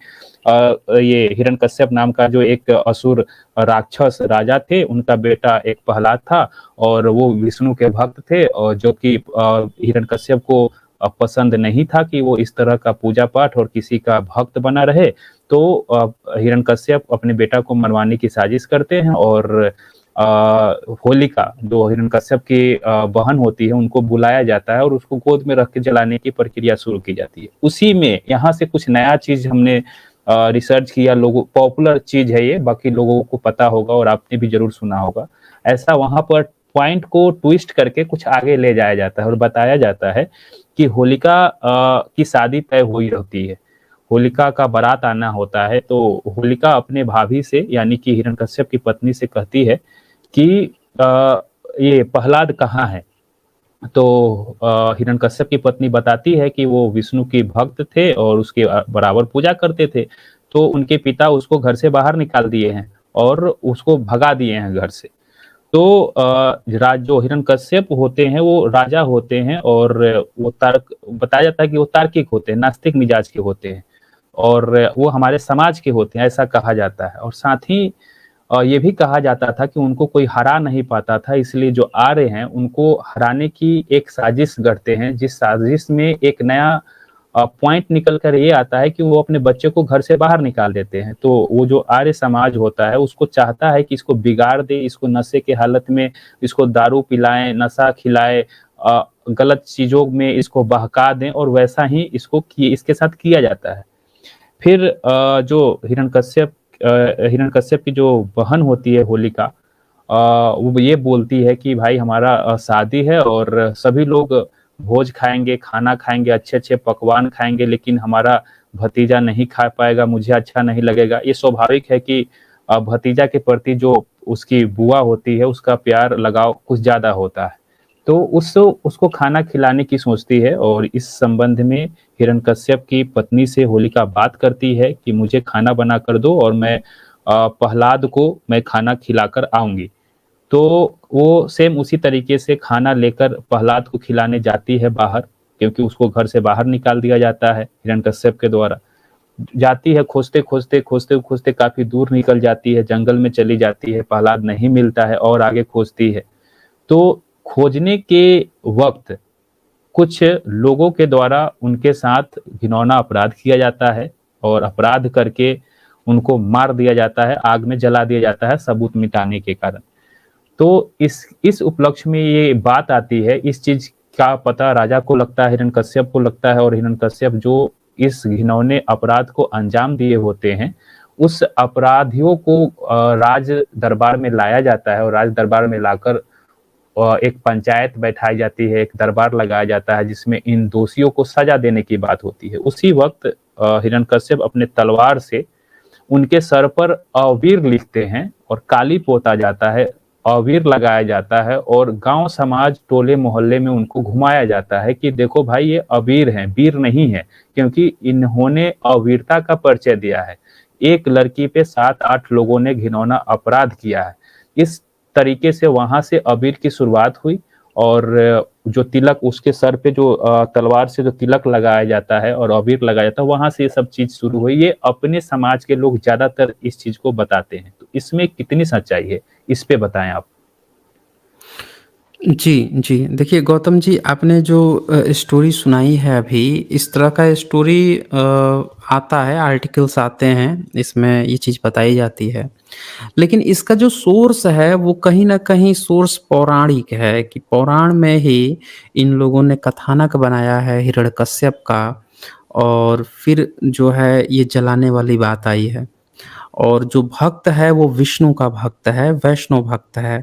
ये हिरण्यकश्यप नाम का जो एक असुर राक्षस राजा थे, उनका बेटा एक प्रहलाद था और वो विष्णु के भक्त थे और जो कि हिरण्यकश्यप को पसंद नहीं था कि वो इस तरह का पूजा-पाठ और किसी का भक्त बना रहे। तो हिरण्यकश्यप अपने बेटा को मरवाने की साजिश करते हैं और होलिका जो हिरण्यकश्यप की बहन होती है, उनको बुलाया जाता है और उसको गोद में रख के जलाने की प्रक्रिया शुरू की जाती है। उसी में यहाँ से कुछ नया चीज़ हमने रिसर्च किया, लोगों पॉपुलर चीज़ है ये, बाकी लोगों को पता होगा और आपने भी ज़रूर सुना होगा। ऐसा वहाँ पर पॉइंट को ट्विस्ट करके कुछ आगे ले जाया जाता है और बताया जाता है कि होलिका की शादी तय हुई होती है। होलिका का बारात आना होता है, तो होलिका अपने भाभी से यानी कि हिरण्यकश्यप की पत्नी से कहती है कि ये प्रहलाद कहाँ है? तो हिरण्यकश्यप की पत्नी बताती है कि वो विष्णु के भक्त थे और उसके बराबर पूजा करते थे। तो उनके पिता उसको घर से बाहर निकाल दिए हैं और उसको भगा दिए हैं घर से। तो राज जो हिरण्यकश्यप होते हैं वो राजा होते हैं और वो तर्क बताया जाता है कि वो तार्किक होते हैं, नास्तिक मिजाज के होते हैं और वो हमारे समाज के होते हैं, ऐसा कहा जाता है। और साथ ही ये भी कहा जाता था कि उनको कोई हरा नहीं पाता था, इसलिए जो आर्य हैं, उनको हराने की एक साजिश गढ़ते हैं, जिस साजिश में एक नया पॉइंट निकल कर ये आता है कि वो अपने बच्चे को घर से बाहर निकाल देते हैं। तो वो जो आर्य समाज होता है उसको चाहता है कि इसको बिगाड़ दे, इसको नशे के हालत में इसको दारू पिलाएं, नशा खिलाए, गलत चीजों में इसको बहका दें, और वैसा ही इसके साथ किया जाता है। फिर जो हिरण्यकश्यप की जो बहन होती है होलिका, वो ये बोलती है कि भाई हमारा शादी है और सभी लोग भोज खाएंगे, खाना खाएंगे, अच्छे अच्छे पकवान खाएंगे, लेकिन हमारा भतीजा नहीं खा पाएगा, मुझे अच्छा नहीं लगेगा। ये स्वाभाविक है कि भतीजा के प्रति जो उसकी बुआ होती है उसका प्यार लगाव कुछ ज्यादा होता है। तो उसको खाना खिलाने की सोचती है, और इस संबंध में हिरण्यकश्यप की पत्नी से होलिका बात करती है कि मुझे खाना बना कर दो और मैं प्रहलाद को मैं खाना खिलाकर आऊंगी। तो वो सेम उसी तरीके से खाना लेकर प्रहलाद को खिलाने जाती है बाहर, क्योंकि उसको घर से बाहर निकाल दिया जाता है हिरण्यकश्यप के द्वारा। जाती है, खोजते खोजते खोजते खोजते काफी दूर निकल जाती है, जंगल में चली जाती है, प्रहलाद नहीं मिलता है और आगे खोजती है। तो खोजने के वक्त कुछ लोगों के द्वारा उनके साथ घिनौना अपराध किया जाता है, और अपराध करके उनको मार दिया जाता है, आग में जला दिया जाता है सबूत मिटाने के कारण। तो इस उपलक्ष्य में ये बात आती है, इस चीज का पता राजा को लगता है, हिरण्यकश्यप को लगता है, और हिरण्यकश्यप जो इस घिनौने अपराध को अंजाम दिए होते हैं, उस अपराधियों को राज दरबार में लाया जाता है, और राज दरबार में लाकर एक पंचायत बैठाई जाती है, एक दरबार लगाया जाता है जिसमें इन दोषियों को सजा देने की बात होती है। उसी वक्त हिरण्यकश्यप अपने तलवार से उनके सर पर अवीर लिखते हैं और काली पोता जाता है, अवीर लगाया जाता है, और गांव समाज टोले मोहल्ले में उनको घुमाया जाता है कि देखो भाई ये अवीर हैं, वीर नहीं है, क्योंकि इन्होंने अवीरता का परिचय दिया है। एक लड़की पे 7-8 लोगों ने घिनौना अपराध किया है। इस तरीके से वहां से अबीर की शुरुआत हुई, और जो तिलक उसके सर पे जो तलवार से जो तिलक लगाया जाता है और अबीर लगाया जाता है, वहां से ये सब चीज शुरू हुई। ये अपने समाज के लोग ज्यादातर इस चीज को बताते हैं। तो इसमें कितनी सच्चाई है, इस पे बताएं आप। जी, जी। देखिए गौतम जी, आपने जो स्टोरी सुनाई है अभी, इस तरह का स्टोरी आता है, आर्टिकल्स आते हैं, इसमें ये चीज़ बताई जाती है। लेकिन इसका जो सोर्स है वो कहीं न कहीं सोर्स पौराणिक है, कि पौराण में ही इन लोगों ने कथानक बनाया है हिरण्यकश्यप का, और फिर जो है ये जलाने वाली बात आई है। और जो भक्त है वो विष्णु का भक्त है, वैष्णव भक्त है।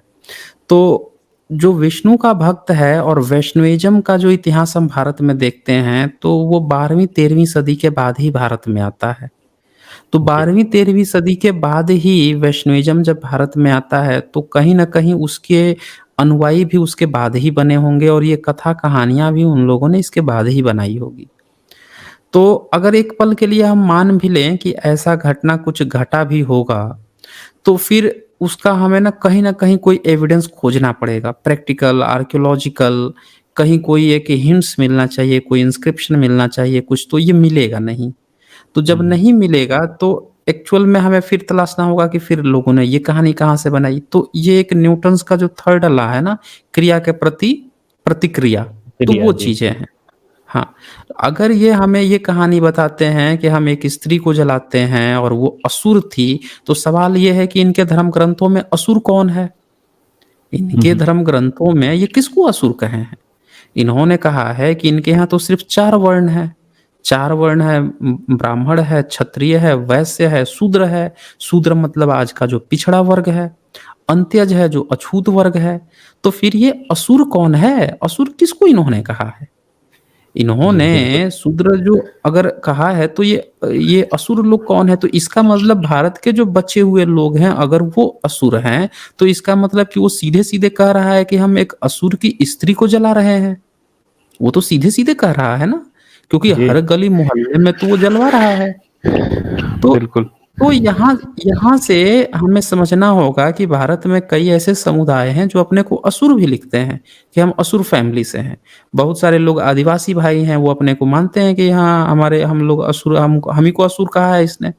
तो जो विष्णु का भक्त है, और वैष्णविज़्म का जो इतिहास हम भारत में देखते हैं, तो वो 12वीं-13वीं सदी के बाद ही भारत में आता है। तो जी 12वीं-13वीं सदी के बाद ही वैष्णविज़्म जब भारत में आता है, तो कहीं न कहीं उसके अनुयायी भी उसके बाद ही बने होंगे, और ये कथा कहानियाँ भी उन लोगों ने इसके बाद ही बनाई होगी। तो अगर एक पल के लिए हम मान भी लें कि ऐसा घटना कुछ घटा भी होगा, तो फिर उसका हमें ना कहीं न कहीं कोई एविडेंस खोजना पड़ेगा, प्रैक्टिकल, आर्कियोलॉजिकल, कहीं कोई एक हिंट्स मिलना चाहिए, कोई इंस्क्रिप्शन मिलना चाहिए कुछ, तो ये मिलेगा नहीं। तो जब नहीं मिलेगा तो एक्चुअल में हमें फिर तलाशना होगा कि फिर लोगों ने ये कहानी कहाँ से बनाई। तो ये एक न्यूटन्स का जो थर्ड लॉ है ना, क्रिया के प्रति प्रतिक्रिया, तो प्रिया वो जी। चीज़ें हैं। हाँ, अगर ये हमें ये कहानी बताते हैं कि हम एक स्त्री को जलाते हैं और वो असुर थी, तो सवाल ये है कि इनके धर्म ग्रंथों में असुर कौन है? इनके धर्म ग्रंथों में ये किसको असुर कहे हैं? इन्होंने कहा है कि इनके यहाँ तो सिर्फ़ 4 वर्ण हैं। 4 वर्ण है, ब्राह्मण है, क्षत्रिय है, वैश्य है, शूद्र है। शूद्र मतलब आज का जो पिछड़ा वर्ग है। अंत्यज है जो अछूत वर्ग है। तो फिर ये असुर कौन है? असुर किसको इन्होंने कहा है? जी बिल्कुल। इन्होंने शूद्र जो अगर कहा है, तो ये असुर लोग कौन है? तो इसका मतलब भारत के जो बचे हुए लोग हैं, अगर वो असुर हैं, तो इसका मतलब कि वो सीधे-सीधे कह रहा है कि हम एक असुर की स्त्री को जला रहे हैं। वो तो सीधे-सीधे कह रहा है ना, क्योंकि जी हर गली मोहल्ले में तो वो जलवा रहा है। तो बिल्कुल। तो यहाँ यहाँ से हमें समझना होगा कि भारत में कई ऐसे समुदाय हैं जो अपने को असुर भी लिखते हैं, कि हम असुर फैमिली से हैं। बहुत सारे लोग आदिवासी भाई हैं, वो अपने को मानते हैं कि हाँ, हम लोग असुर, हम ही को असुर कहा है इसने।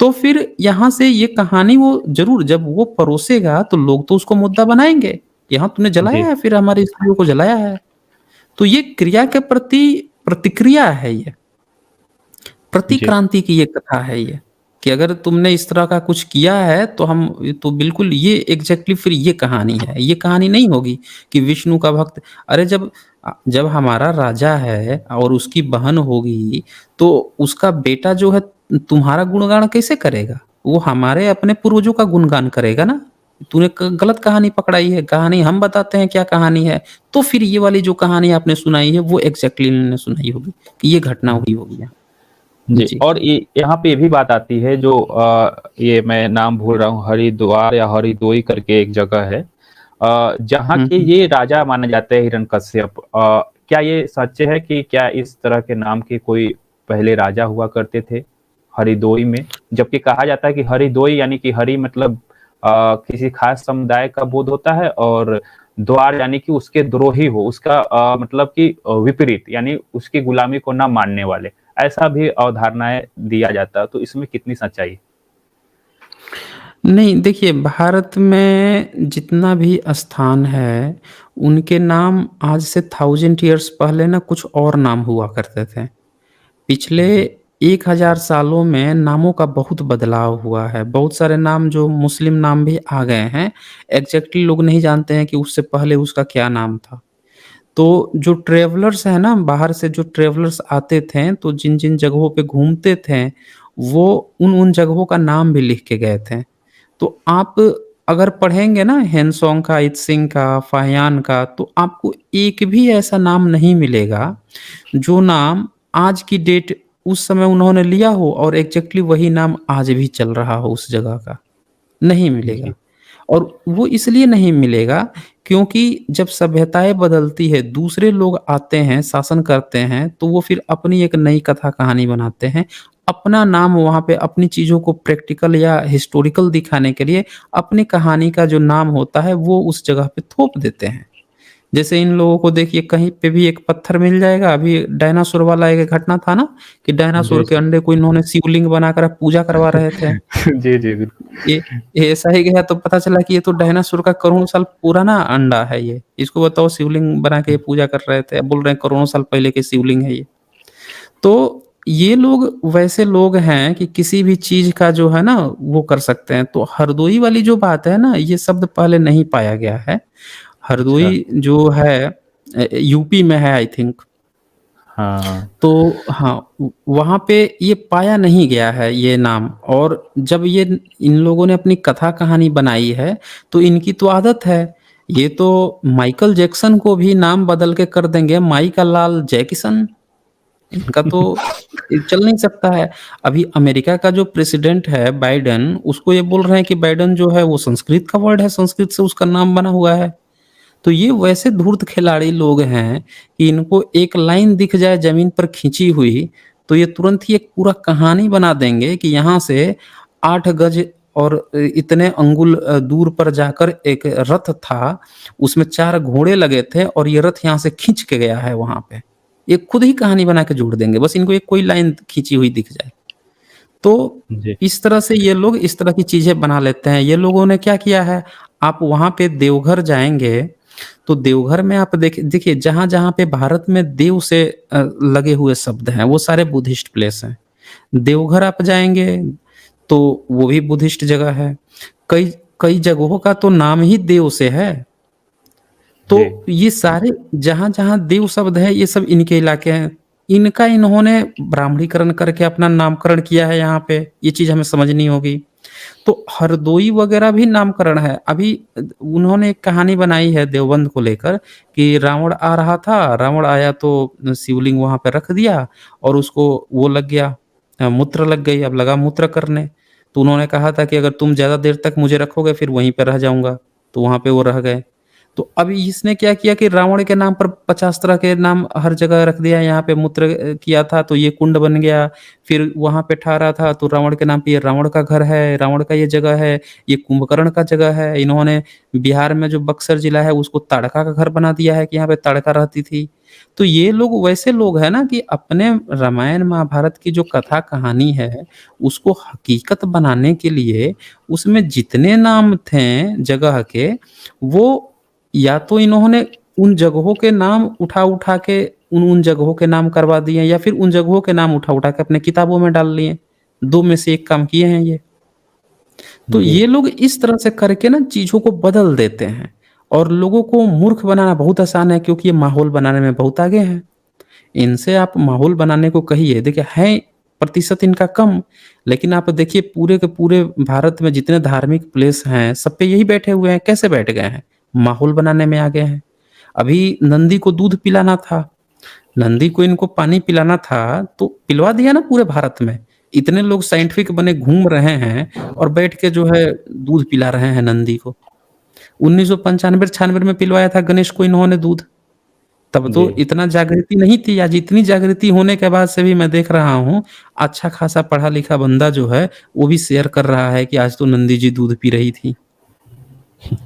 तो फिर यहाँ से ये कहानी वो ज़रूर जब वो परोसेगा, तो लोग तो उसको मुद्दा बनाएँगे कि हाँ, तूने जलाया जी है, फिर हमारी स्त्रियों को जलाया है। तो ये क्रिया के प्रति प्रतिक्रिया है ये। जी, प्रतिक्रांति की ये कथा है ये, कि अगर तुमने इस तरह का कुछ किया है तो हम तो बिल्कुल ये एग्ज़ैक्टली फिर ये कहानी है। ये कहानी नहीं होगी कि विष्णु का भक्त अरे जब हमारा राजा है और उसकी बहन होगी, तो उसका बेटा जो है तुम्हारा गुणगान कैसे करेगा? वो हमारे अपने पूर्वजों का गुणगान करेगा ना। तूने क गलत कहानी पकड़ाई है, कहानी हम बताते हैं क्या कहानी है। तो फिर ये वाली जो कहानी आपने सुनाई है वो एग्ज़ैक्टली इन्होंने सुनाई होगी, कि ये घटना हुई होगी यहाँ। जी। जी। और ये यहाँ पे ये भी बात आती है जो ये मैं नाम भूल रहा हूँ, हरिद्वार या हरिदोई करके एक जगह है, जहाँ हुँ, के हुँ। ये राजा माने जाते हैं हिरण्यकश्यप। क्या ये सच है कि क्या इस तरह के नाम के कोई पहले राजा हुआ करते थे हरिदोई में? जबकि कहा जाता है कि हरिदोई यानी कि हरि मतलब किसी खास समुदाय का बोध होता है, और द्वार यानी कि उसके द्रोही हो, उसका मतलब कि विपरीत यानी उसकी गुलामी को ना मानने वाले। ऐसा भी अवधारणाएँ दिया जाता है, तो इसमें कितनी सच्चाई है? नहीं, देखिए भारत में जितना भी स्थान है, उनके नाम आज से 1000 ईयर्स पहले ना कुछ और नाम हुआ करते थे। पिछले जी, 1000 सालों में नामों का बहुत बदलाव हुआ है। बहुत सारे नाम जो मुस्लिम नाम भी आ गए हैं, एग्ज़ैक्टली लोग नहीं जानते हैं कि उससे पहले उसका क्या नाम था। तो जो ट्रैवलर्स हैं ना, बाहर से जो ट्रैवलर्स आते थे, तो जिन-जिन जगहों पे घूमते थे, वो उन-उन जगहों का नाम भी लिख के गए थे। तो आप अगर पढ़ेंगे ना हेनसोंग का, इत्सिंग का, फाहियान का, तो आपको एक भी ऐसा नाम नहीं मिलेगा, जो नाम आज की डेट उस समय उन्होंने लिया हो और एग्ज़ैक्टली वही नाम आज भी चल रहा हो उस जगह का, नहीं मिलेगा। जी, और वो इसलिए नहीं मिलेगा क्योंकि जब सभ्यताएँ बदलती है, दूसरे लोग आते हैं, शासन करते हैं, तो वो फिर अपनी एक नई कथा कहानी बनाते हैं। अपना नाम वहाँ पे अपनी चीज़ों को प्रैक्टिकल या हिस्टोरिकल दिखाने के लिए अपनी कहानी का जो नाम होता है, वो उस जगह पे थोप देते हैं। जैसे इन लोगों को देखिए कहीं पे भी एक पत्थर मिल जाएगा, अभी डायनासोर वाला एक घटना था ना कि जी, डायनासोर के जी। अंडे को इन्होंने शिवलिंग बनाकर पूजा करवा रहे थे। जी, जी, बिल्कुल। ये ये ऐसा ही गया तो पता चला कि ये तो डायनासोर का करोड़ों साल पुराना अंडा है ये। इसको बताओ शिवलिंग बना के ये पूजा कर रहे थे। अब बोल रहे हैं करोड़ों साल पहले की शिवलिंग है ये। तो ये लोग वैसे लोग हैं कि किसी भी चीज़ का जो है ना वो कर सकते हैं। तो हरदोई वाली जो बात है ना ये शब्द पहले नहीं पाया गया है। अच्छा, हरदोई जो है यूपी में है आई थिंक। हाँ, तो हाँ, वहाँ पे ये पाया नहीं गया है ये नाम और जब ये इन लोगों ने अपनी कथा कहानी बनाई है, तो इनकी तो आदत है। ये तो माइकल जैक्सन को भी नाम बदल के कर देंगे माइका लाल जैकिसन। इनका तो ये चल नहीं सकता है। अभी अमेरिका का जो प्रेसिडेंट है बाइडेन, उसको ये बोल रहे हैं कि बाइडेन जो है वो संस्कृत का वर्ड है, संस्कृत से उसका नाम बना हुआ है। तो ये वैसे धूर्त खिलाड़ी लोग हैं कि इनको एक लाइन दिख जाए ज़मीन पर खींची हुई, तो ये तुरंत ही एक पूरा कहानी बना देंगे कि यहाँ से 8 गज और इतने अंगुल दूर पर जाकर एक रथ था, उसमें 4 घोड़े लगे थे और ये रथ यहाँ से खींच के गया है वहाँ पे। ये खुद ही कहानी बना के जोड़ देंगे, बस इनको एक कोई लाइन खींची हुई दिख जाए। तो जी, इस तरह से ये लोग इस तरह की चीज़ें बना लेते हैं। ये लोगों ने क्या किया है, आप वहाँ पे देवघर जाएँगे, तो देवघर में आप देखिए जहाँ-जहाँ पे भारत में देव से लगे हुए शब्द हैं, वो सारे बुद्धिस्ट प्लेस हैं। देवघर आप जाएँगे, तो वो भी बुद्धिस्ट जगह है। कई कई जगहों का तो नाम ही देव से है। जी, तो ये सारे जहाँ-जहाँ देव शब्द है, ये सब इनके इलाके हैं। इनका इन्होंने ब्राह्मणीकरण करके अपना नामकरण किया है यहाँ पे, ये चीज़ हमें समझनी होगी। तो हरदोई वगैरह भी नामकरण है। अभी उन्होंने एक कहानी बनाई है देवबंद को लेकर कि रावण आ रहा था, रावण आया तो शिवलिंग वहाँ पे रख दिया और उसको वो लग गया मूत्र लग गई, अब लगा मूत्र करने। तो उन्होंने कहा था कि अगर तुम ज़्यादा देर तक मुझे रखोगे फिर वहीं पे रह जाऊँगा, तो वहाँ पे वो रह गए। तो अभी इसने क्या किया कि रावण के नाम पर 50 तरह के नाम हर जगह रख दिया, यहाँ पे मूत्र किया था तो ये कुंड बन गया, फिर वहाँ पे ठहरा था तो रावण के नाम पे ये रावण का घर है, रावण का ये जगह है, ये कुंभकर्ण का जगह है। इन्होंने बिहार में जो बक्सर जिला है उसको ताड़का का घर बना दिया है कि यहाँ पे ताड़का रहती थी। तो ये लोग वैसे लोग हैं ना कि अपने रामायण महाभारत की जो कथा कहानी है, उसको हकीकत बनाने के लिए उसमें जितने नाम थे जगह के, वो या तो इन्होंने उन जगहों के नाम उठा-उठा के उन जगहों के नाम करवा दिए या फिर उन जगहों के नाम उठा-उठा के अपने किताबों में डाल लिए। 2 में से 1 काम किए हैं ये। तो जी। ये लोग इस तरह से करके ना चीज़ों को बदल देते हैं और लोगों को मूर्ख बनाना बहुत आसान है क्योंकि ये माहौल बनाने में बहुत आगे हैं। इनसे आप माहौल बनाने को कहिए, देखिए है प्रतिशत इनका कम, लेकिन आप देखिए पूरे के पूरे भारत में जितने धार्मिक प्लेस हैं, सब पे यही बैठे हुए हैं। कैसे बैठ गए हैं? माहौल बनाने में आगे हैं। अभी नंदी को दूध पिलाना था, नंदी को इनको पानी पिलाना था, तो पिलवा दिया ना पूरे भारत में। इतने लोग साइंटिफिक बने घूम रहे हैं और बैठ के जो है दूध पिला रहे हैं नंदी को। 1995-96 में पिलवाया था गणेश को इन्होंने दूध। तब तो जी। इतना जागृति नहीं थी, आज इतनी जागृति होने के बाद से भी मैं देख रहा हूँ, अच्छा खासा पढ़ा-लिखा बंदा जो है, वो भी शेयर कर रहा है कि आज तो नंदी जी दूध पी रही थी।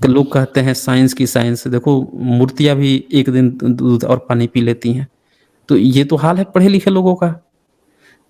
तो लोग कहते हैं साइंस की साइंस, देखो मूर्तियाँ भी एक दिन दूध और पानी पी लेती हैं। तो ये तो हाल है पढ़े-लिखे लोगों का।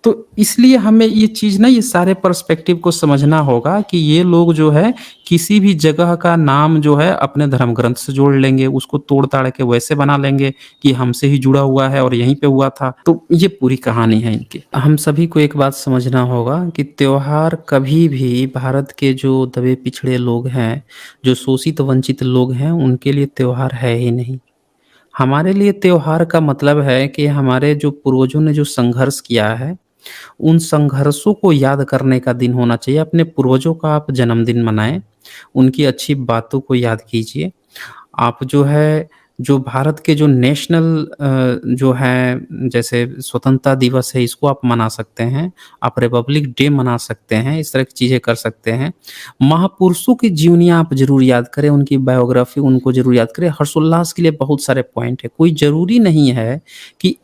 तो इसलिए हमें ये चीज़ ना ये सारे पर्सपेक्टिव को समझना होगा कि ये लोग जो है किसी भी जगह का नाम जो है अपने धर्म ग्रंथ से जोड़ लेंगे, उसको तोड़-ताड़ के वैसे बना लेंगे कि हमसे ही जुड़ा हुआ है और यहीं पे हुआ था। तो ये पूरी कहानी है इनकी। हम सभी को एक बात समझना होगा कि त्योहार कभी भी भारत के जो दबे पिछड़े लोग हैं, जो शोषित वंचित लोग हैं, उनके लिए त्योहार है ही नहीं। हमारे लिए त्योहार का मतलब है कि हमारे जो पूर्वजों ने जो संघर्ष किया है, उन संघर्षों को याद करने का दिन होना चाहिए। अपने पूर्वजों का आप जन्मदिन मनाएँ, उनकी अच्छी बातों को याद कीजिए। आप जो है, जो भारत के जो नेशनल जो है जैसे स्वतंत्रता दिवस है, इसको आप मना सकते हैं। आप रिपब्लिक डे मना सकते हैं, इस तरह की चीज़ें कर सकते हैं। महापुरुषों की जीवनियाँ आप ज़रूर याद करें, उनकी बायोग्राफ़ी उनको ज़रूर याद करें। हर्षोल्लास के लिए बहुत सारे पॉइंट हैं। कोई ज़रूरी नहीं है कि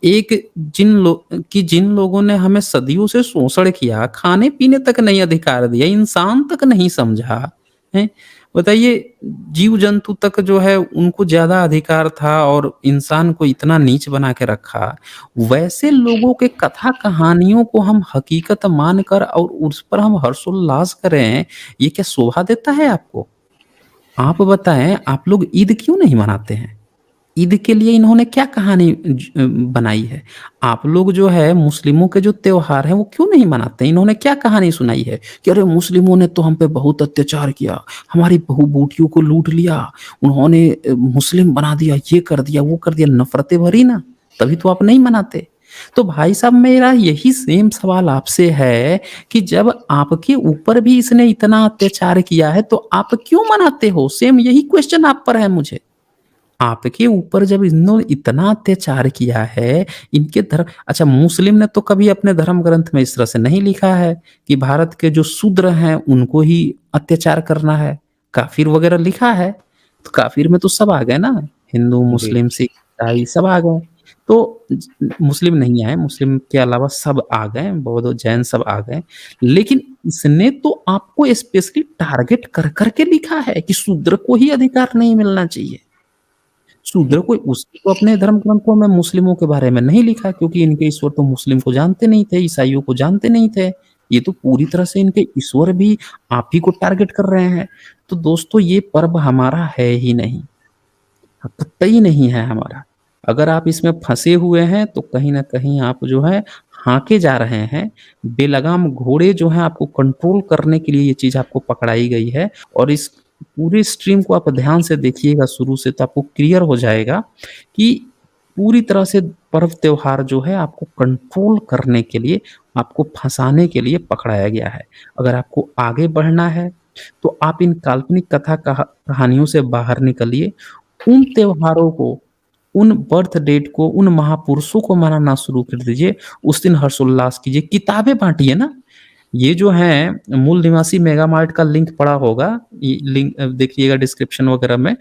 जिन लोगों ने हमें सदियों से शोषण किया, खाने-पीने तक नहीं अधिकार दिया, इंसान तक नहीं समझा, हैं? बताइए, जीव-जंतु तक जो है उनको ज़्यादा अधिकार था और इंसान को इतना नीच बना के रखा। वैसे लोगों के कथा कहानियों को हम हकीकत मानकर और उस पर हम हर्षोल्लास करें, ये क्या शोभा देता है आपको? आप बताएँ, आप लोग ईद क्यों नहीं मनाते हैं? ईद के लिए इन्होंने क्या कहानी बनाई है? आप लोग जो है मुस्लिमों के जो त्योहार हैं वो क्यों नहीं मनाते? इन्होंने क्या कहानी सुनाई है कि अरे मुस्लिमों ने तो हम पे बहुत अत्याचार किया, हमारी बहू-बेटियों को लूट लिया, उन्होंने मुस्लिम बना दिया, ये कर दिया, वो कर दिया, नफ़रतें भरी ना, तभी तो आप नहीं मनाते। तो भाई साहब मेरा यही सेम सवाल आपसे है कि जब आपके ऊपर भी इसने इतना अत्याचार किया है तो आप क्यों मनाते हो? सेम यही क्वेश्चन आप पर है मुझे। आपके ऊपर जब इन्होंने इतना अत्याचार किया है, इनके धर्म अच्छा मुस्लिम ने तो कभी अपने धर्म ग्रंथ में इस तरह से नहीं लिखा है कि भारत के जो शूद्र हैं उनको ही अत्याचार करना है। काफ़िर वगैरह लिखा है, तो काफ़िर में तो सब आ गए ना, हिंदू, जी। मुस्लिम, सिख, ईसाई सब आ गए। तो मुस्लिम नहीं आए, मुस्लिम के अलावा सब आ गए, बौद्ध, जैन सब आ गए। लेकिन इसने तो आपको स्पेशली टारगेट कर के लिखा है कि शूद्र को ही अधिकार नहीं मिलना चाहिए। शूद्र को उसने तो अपने धर्म ग्रंथों में मुस्लिमों के बारे में नहीं लिखा क्योंकि इनके ईश्वर तो मुस्लिम को जानते नहीं थे, ईसाइयों को जानते नहीं थे। ये तो पूरी तरह से इनके ईश्वर भी आप ही को टारगेट कर रहे हैं। तो दोस्तों ये पर्व हमारा है ही नहीं, कतई नहीं है हमारा। अगर आप इसमें फँसे हुए हैं तो कहीं न कहीं आप जो है हाँके जा रहे हैं। बेलगाम घोड़े जो हैं आपको कंट्रोल करने के लिए ये चीज़ आपको पकड़ाई गई है और इस पूरे स्ट्रीम को आप ध्यान से देखिएगा शुरू से तो आपको क्लियर हो जाएगा कि पूरी तरह से पर्व त्योहार जो है आपको कंट्रोल करने के लिए, आपको फँसाने के लिए पकड़ाया गया है। अगर आपको आगे बढ़ना है तो आप इन काल्पनिक कहानियों से बाहर निकलिए। उन त्योहारों को, उन बर्थ डेट को, उन महापुरुषों को मनाना शुरू कर दीजिए, उस दिन हर्षोल्लास कीजिए, किताबें बाँटिए ना। ये जो हैं मूल निवासी मेगा मार्ट का लिंक पड़ा होगा, ये लिंक देखिएगा डिस्क्रिप्शन वगैरह में,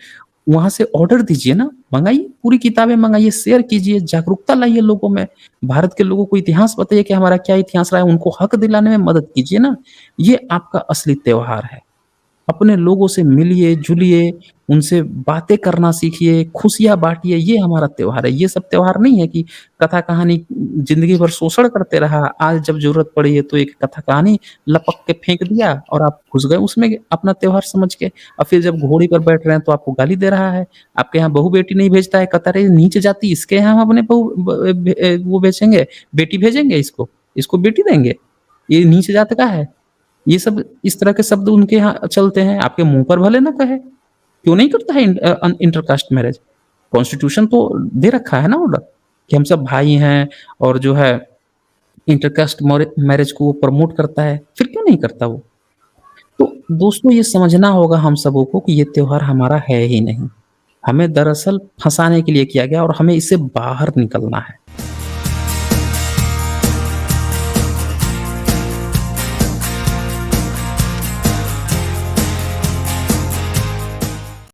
वहाँ से ऑर्डर दीजिए ना, मँगाइए, पूरी किताबें मँगाइए, शेयर कीजिए, जागरूकता लाइए लोगों में। भारत के लोगों को इतिहास बताइए कि हमारा क्या इतिहास रहा है, उनको हक दिलाने में मदद कीजिए ना। ये आपका असली त्योहार है। अपने लोगों से मिलिए-जुलिए, उनसे बातें करना सीखिए, खुशियाँ बाँटिए, ये हमारा त्योहार है। ये सब त्योहार नहीं है कि कथा-कहानी ज़िंदगी भर शोषण करते रहा, आज जब ज़रूरत पड़ी है तो एक कथा-कहानी लपक के फेंक दिया और आप घुस गए उसमें अपना त्योहार समझ के और फिर जब घोड़ी पर बैठ रहे हैं तो आपको गाली दे रहा है। आपके यहाँ बहू-बेटी नहीं भेजता है, कहता है, "अरे! नीच जाति, इसके यहाँ हम अपने बहू वो भेजेंगे, बेटी भेजेंगे इसको, इसको बेटी देंगे, ये नीच जात का है।" ये सब इस तरह के शब्द उनके यहाँ चलते हैं, आपके मुँह पर भले ना कहे, क्यों नहीं करता है इंटरकास्ट मैरिज? कॉन्स्टिट्यूशन तो दे रखा है ना ऑर्डर कि हम सब भाई हैं और जो है इंटरकास्ट मैरिज को वो प्रमोट करता है, फिर क्यों नहीं करता वो? तो दोस्तों ये समझना होगा हम सबों को कि ये त्योहार हमारा है ही नहीं। हमें दरअसल फँसाने के लिए किया गया और हमें इससे बाहर निकलना है।